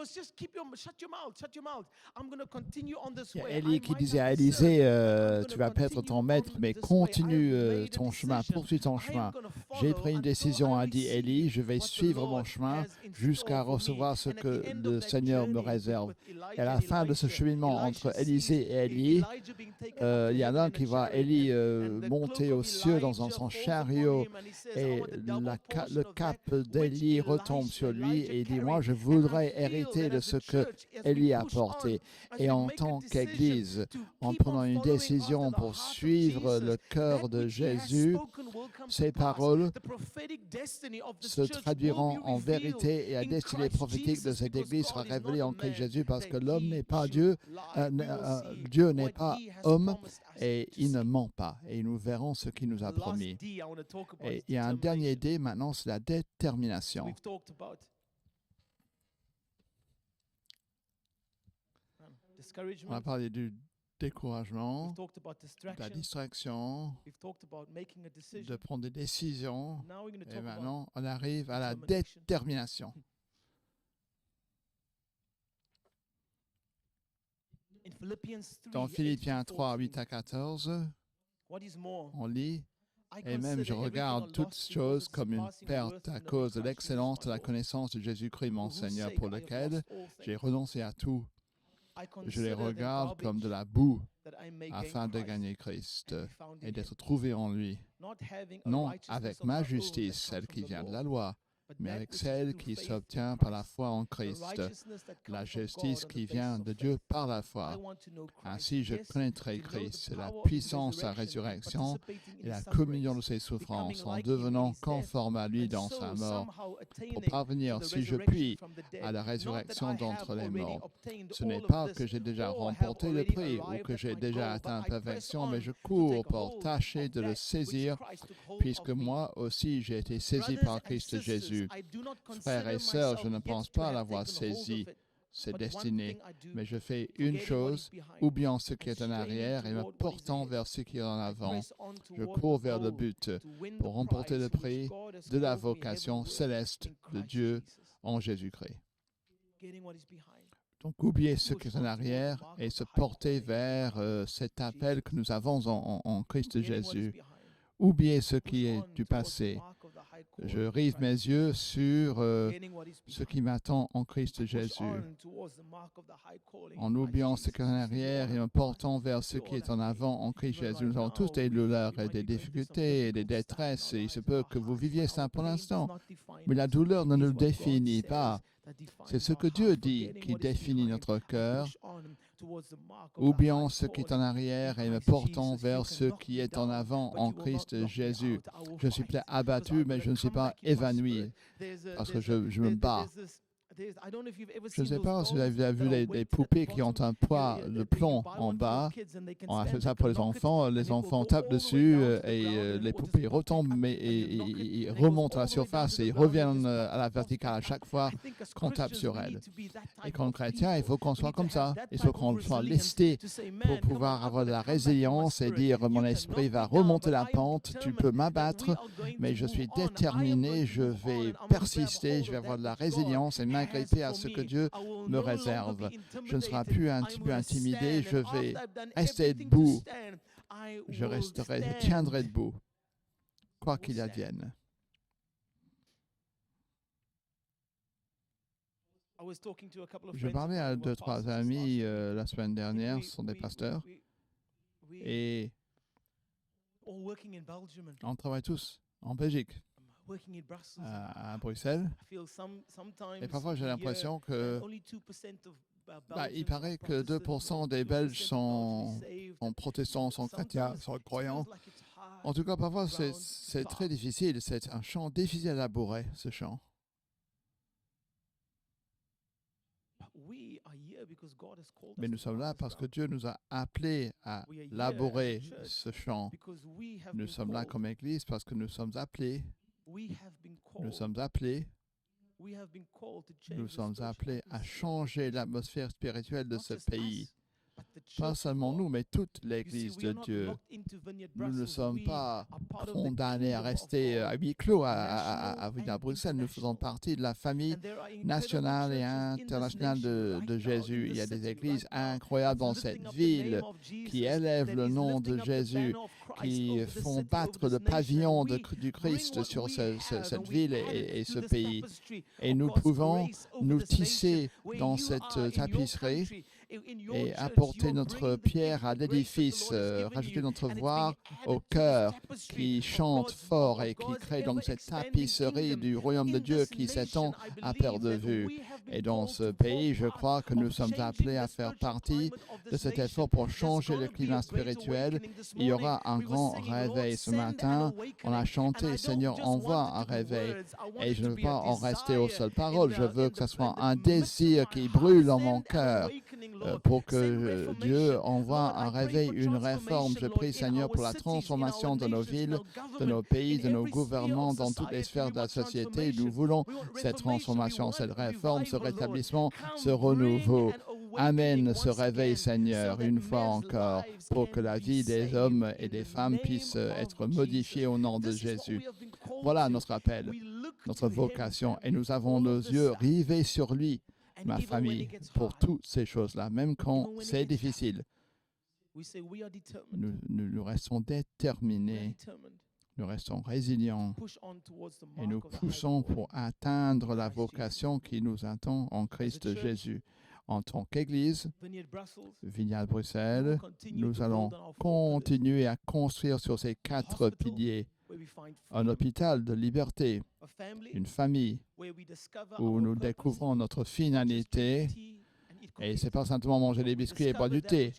y a Élie qui disait à Élisée, tu vas perdre ton maître, mais continue ton chemin, poursuis ton chemin. J'ai pris une décision, a dit Élie, je vais suivre mon chemin jusqu'à recevoir ce que le Seigneur me réserve. Et à la fin de ce cheminement entre Élisée et Élie, il y a l'un qui voit Élie monter aux cieux dans son chariot et le cap d'Élie retombe sur lui et il dit, moi je voudrais hériter de ce que Élie a porté. Et en tant qu'Église, en prenant une décision pour suivre le cœur de Jésus, ces paroles se traduiront en vérité et la destinée prophétique de cette Église sera révélée en Christ Jésus parce que l'homme n'est pas Dieu, Dieu n'est pas homme et il ne ment pas. Et nous verrons ce qu'il nous a promis. Et il y a un dernier D maintenant, c'est la détermination. On a parlé du découragement, de la distraction, de prendre des décisions. Et maintenant, on arrive à la détermination. Dans Philippiens 3, 8 à 14, on lit, et même je regarde toutes choses comme une perte à cause de l'excellence de la connaissance de Jésus-Christ, mon Seigneur, pour lequel j'ai renoncé à tout. Je les regarde comme de la boue afin de gagner Christ et d'être trouvé en lui, non avec ma justice, celle qui vient de la loi, mais avec celle qui s'obtient par la foi en Christ, la justice qui vient de Dieu par la foi. Ainsi, je connaîtrai Christ, la puissance de sa résurrection et la communion de ses souffrances, en devenant conforme à lui dans sa mort, pour parvenir, si je puis, à la résurrection d'entre les morts. Ce n'est pas que j'ai déjà remporté le prix ou que j'ai déjà atteint la perfection, mais je cours pour tâcher de le saisir, puisque moi aussi j'ai été saisi par Christ Jésus. Frères et sœurs, je ne pense pas l'avoir saisi, cette destinée, mais je fais une chose, oubliant ce qui est en arrière et me portant vers ce qui est en avant. Je cours vers le but pour remporter le prix de la vocation céleste de Dieu en Jésus-Christ. Donc, oublier ce qui est en arrière et se porter vers cet appel que nous avons en Christ Jésus. Oublier ce qui est du passé. Je rive mes yeux sur ce qui m'attend en Christ Jésus. En oubliant ce qui est en arrière et en portant vers ce qui est en avant en Christ Jésus. Nous avons tous des douleurs et des difficultés et des détresses. Et il se peut que vous viviez ça pour l'instant. Mais la douleur ne nous définit pas. C'est ce que Dieu dit qui définit notre cœur. Oublions ce qui est en arrière et me portons vers ce qui est en avant en Christ Jésus. Je suis peut-être abattu, mais je ne suis pas évanoui parce que je me bats. Je ne sais pas si vous avez vu les poupées qui ont un poids de plomb en bas. On a fait ça pour les enfants. Les enfants tapent dessus et les poupées retombent, mais ils remontent à la surface et ils reviennent à la verticale à chaque fois qu'on tape sur elles. Et comme chrétien, il faut qu'on soit comme ça. Il faut qu'on soit lesté pour pouvoir avoir de la résilience et dire mon esprit va remonter la pente, tu peux m'abattre, mais je suis déterminé, je vais persister, je vais avoir de la résilience et m'agripper à ce que Dieu me réserve. Je ne serai plus un petit peu intimidé, je vais rester debout, je tiendrai debout, quoi qu'il advienne. Je parlais à 2-3 amis la semaine dernière, ce sont des pasteurs, et on travaille tous en Belgique, à Bruxelles. Et parfois, j'ai l'impression que il paraît que 2% des Belges sont protestants, sont chrétiens, sont croyants. En tout cas, parfois, c'est très difficile. C'est un champ difficile à labourer, ce champ. Mais nous sommes là parce que Dieu nous a appelés à labourer ce champ. Nous sommes là comme Église parce que nous sommes appelés. Nous sommes appelés à changer l'atmosphère spirituelle de ce pays. Pas seulement nous, mais toute l'Église de Dieu. Nous ne sommes pas condamnés à rester à huis clos à Bruxelles. Nous faisons partie de la famille nationale et internationale de Jésus. Il y a des églises incroyables dans cette ville qui élèvent le nom de Jésus, qui font battre le pavillon du Christ sur cette ville et ce pays. Et nous pouvons nous tisser dans cette tapisserie et apporter notre pierre à l'édifice, rajouter notre voix au cœur qui chante fort et qui crée donc cette tapisserie du royaume de Dieu qui s'étend à perte de vue. Et dans ce pays, je crois que nous sommes appelés à faire partie de cet effort pour changer le climat spirituel. Il y aura un grand réveil ce matin. On a chanté « Seigneur, envoie un réveil ». Et je ne veux pas en rester aux seules paroles. Je veux que ce soit un désir qui brûle dans mon cœur pour que Dieu envoie un réveil, une réforme. Je prie, Seigneur, pour la transformation de nos villes, de nos pays, de nos gouvernements, dans toutes les sphères de la société. Nous voulons cette transformation, cette réforme, ce rétablissement, ce renouveau. Amen, ce réveil, Seigneur, une fois encore, pour que la vie des hommes et des femmes puisse être modifiée au nom de Jésus. Voilà notre appel, notre vocation, et nous avons nos yeux rivés sur lui, ma famille, pour toutes ces choses-là, même quand c'est difficile. Nous restons déterminés, nous restons résilients et nous poussons pour atteindre la vocation qui nous attend en Christ Jésus. En tant qu'Église, Vignal Bruxelles, nous allons continuer à construire sur ces 4 piliers. Un hôpital de liberté, une famille où nous découvrons notre finalité. Et ce n'est pas simplement manger des biscuits et boire du thé.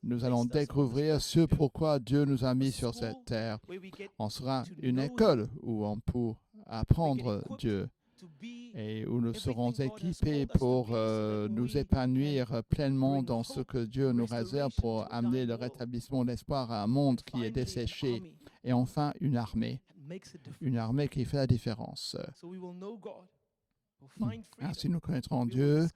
Nous allons découvrir ce pourquoi Dieu nous a mis sur cette terre. On sera une école où on peut apprendre Dieu et où nous serons équipés pour nous épanouir pleinement dans ce que Dieu nous réserve pour amener le rétablissement d'espoir à un monde qui est desséché. Et enfin, une armée qui fait la différence. Ainsi, nous connaîtrons Dieu,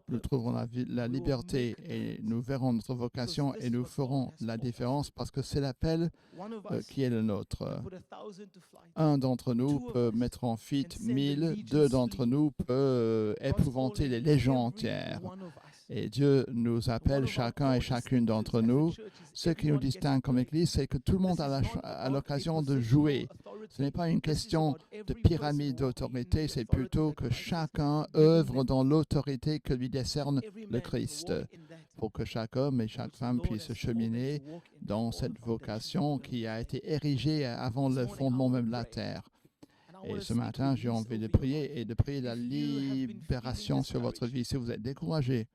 nous trouverons la liberté et nous verrons notre vocation et nous ferons la différence parce que c'est l'appel qui est le nôtre. Un d'entre nous peut mettre en fuite 1000, 2 d'entre nous peut épouvanter les légions entières. Et Dieu nous appelle chacun et chacune d'entre nous. Ce qui nous distingue comme Église, c'est que tout le monde a l'occasion de jouer. Ce n'est pas une question de pyramide d'autorité, c'est plutôt que chacun œuvre dans l'autorité que lui décerne le Christ, pour que chaque homme et chaque femme puisse cheminer dans cette vocation qui a été érigée avant le fondement même de la terre. Et ce matin, j'ai envie de prier et de prier la libération sur votre vie. Si vous êtes découragé,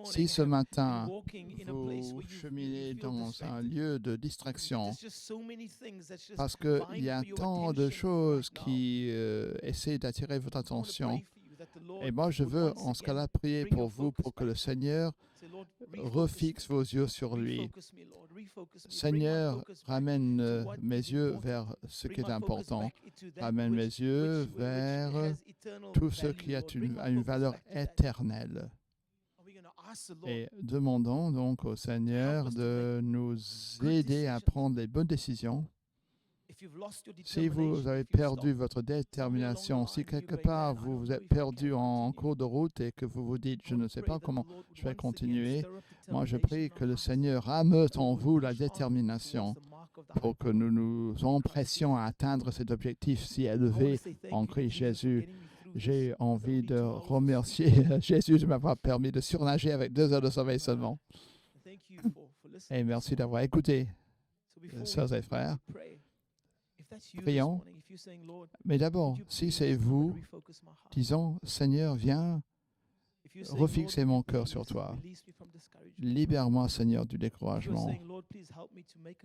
Si ce matin, vous cheminez dans un lieu de distraction, parce qu'il y a tant de choses qui essaient d'attirer votre attention, et moi je veux en ce cas-là prier pour vous pour que le Seigneur refixe vos yeux sur lui. Seigneur, ramène mes yeux vers ce qui est important. Ramène mes yeux vers tout ce qui a une valeur éternelle. Et demandons donc au Seigneur de nous aider à prendre les bonnes décisions. Si vous avez perdu votre détermination, si quelque part vous vous êtes perdu en cours de route et que vous vous dites « je ne sais pas comment je vais continuer », moi je prie que le Seigneur rameute en vous la détermination pour que nous nous empressions à atteindre cet objectif si élevé en Christ Jésus. J'ai envie de remercier Jésus de m'avoir permis de surnager avec 2 heures de sommeil seulement. Et merci d'avoir écouté, sœurs et frères. Prions. Mais d'abord, si c'est vous, disons, Seigneur, viens refixer mon cœur sur toi. Libère-moi, Seigneur, du découragement.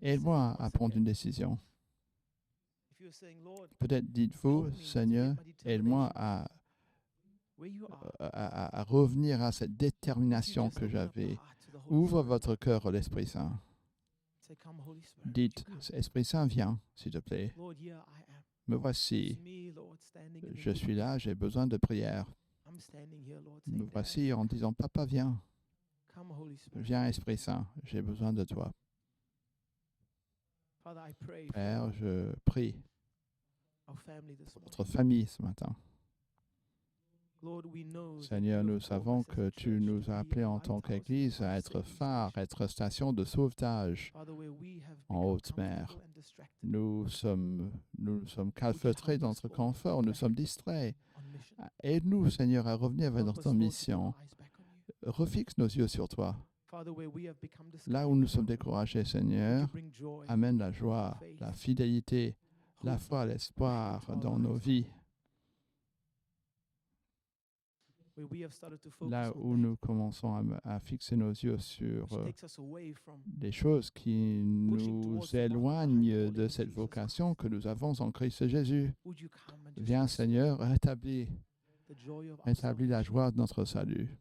Aide-moi à prendre une décision. Peut-être dites-vous, Seigneur, aide-moi à revenir à cette détermination que j'avais. Ouvre votre cœur à l'Esprit Saint. Dites, Esprit Saint, viens, s'il te plaît. Me voici. Je suis là, j'ai besoin de prière. Me voici en disant, Papa, viens. Viens, Esprit Saint, j'ai besoin de toi. Père, je prie pour votre famille ce matin. Seigneur, nous savons que tu nous as appelés en tant qu'Église à être phare, à être station de sauvetage en haute mer. Nous sommes calfeutrés dans notre confort, nous sommes distraits. Aide-nous, Seigneur, à revenir vers notre mission. Refixe nos yeux sur toi. Là où nous sommes découragés, Seigneur, amène la joie, la fidélité, la foi, l'espoir dans nos vies. Là où nous commençons à fixer nos yeux sur des choses qui nous éloignent de cette vocation que nous avons en Christ Jésus. Viens, Seigneur, rétablis la joie de notre salut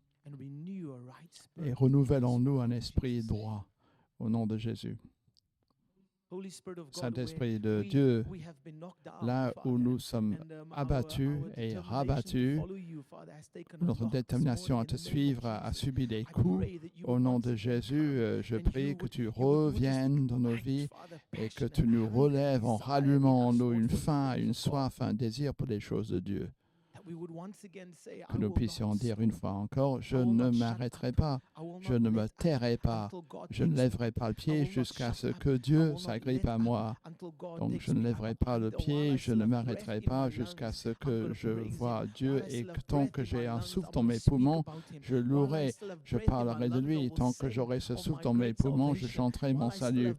et renouvelle en nous un esprit droit au nom de Jésus. Saint-Esprit de Dieu, là où nous sommes abattus et rabattus, notre détermination à te suivre a subi des coups. Au nom de Jésus, je prie que tu reviennes dans nos vies et que tu nous relèves en rallumant en nous une faim, une soif, un désir pour les choses de Dieu. Que nous puissions dire une fois encore, je ne m'arrêterai pas, je ne me tairai pas, je ne lèverai pas le pied jusqu'à ce que Dieu s'agrippe à moi. Donc je ne lèverai pas le pied, je ne m'arrêterai pas jusqu'à ce que je vois Dieu et que tant que j'ai un souffle dans mes poumons, je louerai, je parlerai de lui. Tant que j'aurai ce souffle dans mes poumons, je chanterai mon salut.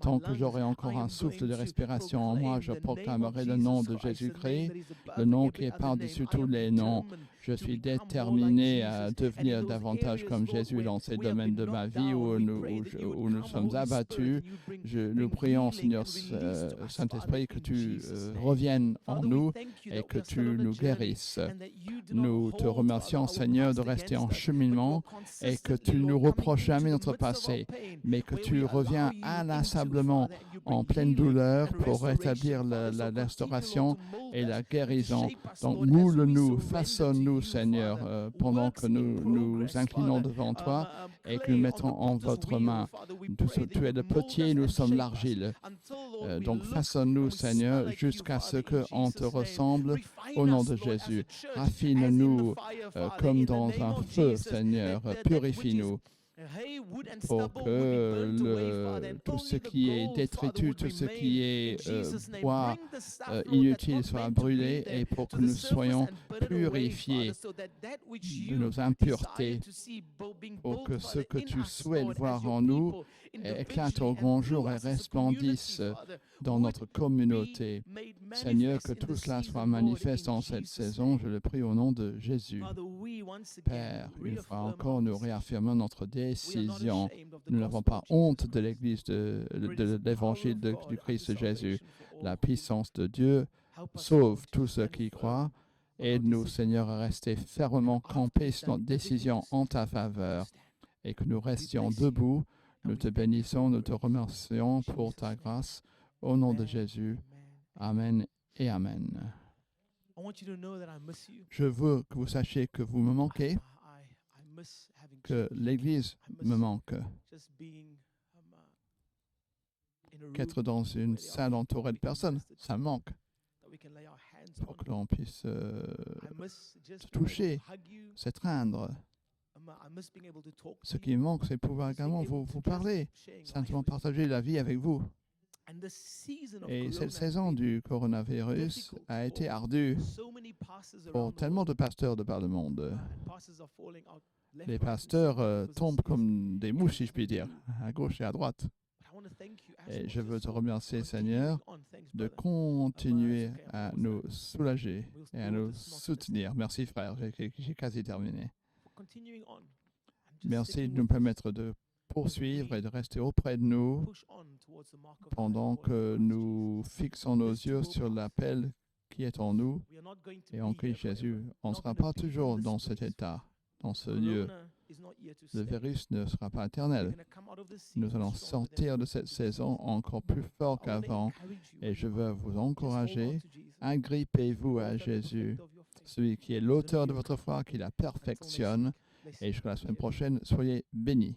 Tant que j'aurai encore un souffle de respiration en moi, je proclamerai le nom de Jésus-Christ, le nom qui est par-dessus tous les noms. Je suis déterminé à devenir davantage comme Jésus dans ces domaines de ma vie où nous sommes abattus. Nous prions, Seigneur Saint-Esprit, que tu reviennes en nous et que tu nous guérisses. Nous te remercions, Seigneur, de rester en cheminement et que tu ne nous reproches jamais notre passé, mais que tu reviens inlassablement en pleine douleur pour rétablir la restauration et la guérison. Donc, moule-nous, façonne-nous, Seigneur, pendant que nous nous inclinons devant toi et que nous mettons en votre main. Tu es le potier, nous sommes l'argile. Donc, façonne-nous, Seigneur, jusqu'à ce qu'on te ressemble au nom de Jésus. Raffine-nous comme dans un feu, Seigneur. Purifie-nous. Hay, wood and pour stubble would be burnt away, que Father, and tout ce only the qui est gold, détritus, Father, would tout ce remain. qui In est Jesus' name, bois bring the stuff, Lord, that's inutile not soit meant to be brûlé there et pour to que the nous surface soyons and burn it away, purifiés Father, so that which de you nos impuretés, desire to see being pour built, que ce Father, que in tu us, souhaites Lord, as voir your en nous people, éclate individually au and grand through jour et us as a resplendisse community, Father, dans notre communauté. made Seigneur, manifest que in tout this cela season, soit Lord, manifeste in en cette Jesus' saison, name. je le prie au nom de Jésus. Father, we once again Père, une fois reaffirm encore, our nous decision. réaffirmons notre We are not décision. ashamed of the Nous n'avons gospel pas of Jesus honte de Christ. l'Église For it is de the l'Évangile power of du God Christ unto Jésus. salvation for all La who puissance de Dieu help us, sauve Lord, to tous ceux stand qui firm croient. on our Aide-nous, decision. Seigneur, à rester fermement And after campés we've sur notre done everything décision to en stand, ta we faveur stand. et que nous restions bless you debout. And Nous we te thank you for bénissons, your nous te grace. remercions In pour Jesus' ta name. grâce. Au nom de Amen, Jésus. amen. Amen et Amen. I want you to know that I miss you. Je veux que vous sachiez que vous me manquez, I miss having que church, l'Église me manque, just being in a room qu'être dans une salle entourée de personnes, ça me manque that we can lay our hands pour on. que l'on puisse I miss just se being able toucher, to hug you. s'étreindre. I miss being able to talk Ce to qui you. me manque, c'est pouvoir Just being également able vous to just parler, sharing life simplement with you. partager la vie avec vous. And the season of Et Corona cette has saison been du coronavirus difficult a été for ardue so many pastors pour around the tellement world. de pasteurs de par le monde. And pastors are falling out left, Les right, and pasteurs center because tombent this is comme des mouches, si je puis dire, you. à gauche et à droite. But I want to thank you as Et well je veux just te for remercier, continuing Seigneur, on. Thanks, de brother. continuer it's okay, I'm à almost nous done. soulager We'll et à build nous this not soutenir. Merci, frère, j'ai quasi terminé. For continuing on. And just Merci sticking de nous with us. permettre de poursuivre et de rester auprès de nous Push on towards the mark of the high pendant calling que of Christ nous fixons nos yeux sur l'appel qui est en nous. Jesus. We are not going to Et en be here Christ Jésus, forever. on ne Not sera gonna pas be in toujours this dans cet place. état, dans ce lieu. Corona is not here to Le stay. virus ne sera pas We're éternel. gonna come out of this Nous season allons stronger than sortir ever. de cette saison encore plus fort I wanna qu'avant. encourage you Et right je now. veux vous Just hold on encourager. to Jesus, Agrippez-vous the à author and the Jésus, perfecter of your faith. celui qui est l'auteur de votre foi, qui la Until next perfectionne. week. Bless Et you. jusqu'à la semaine Cheers. prochaine, soyez bénis.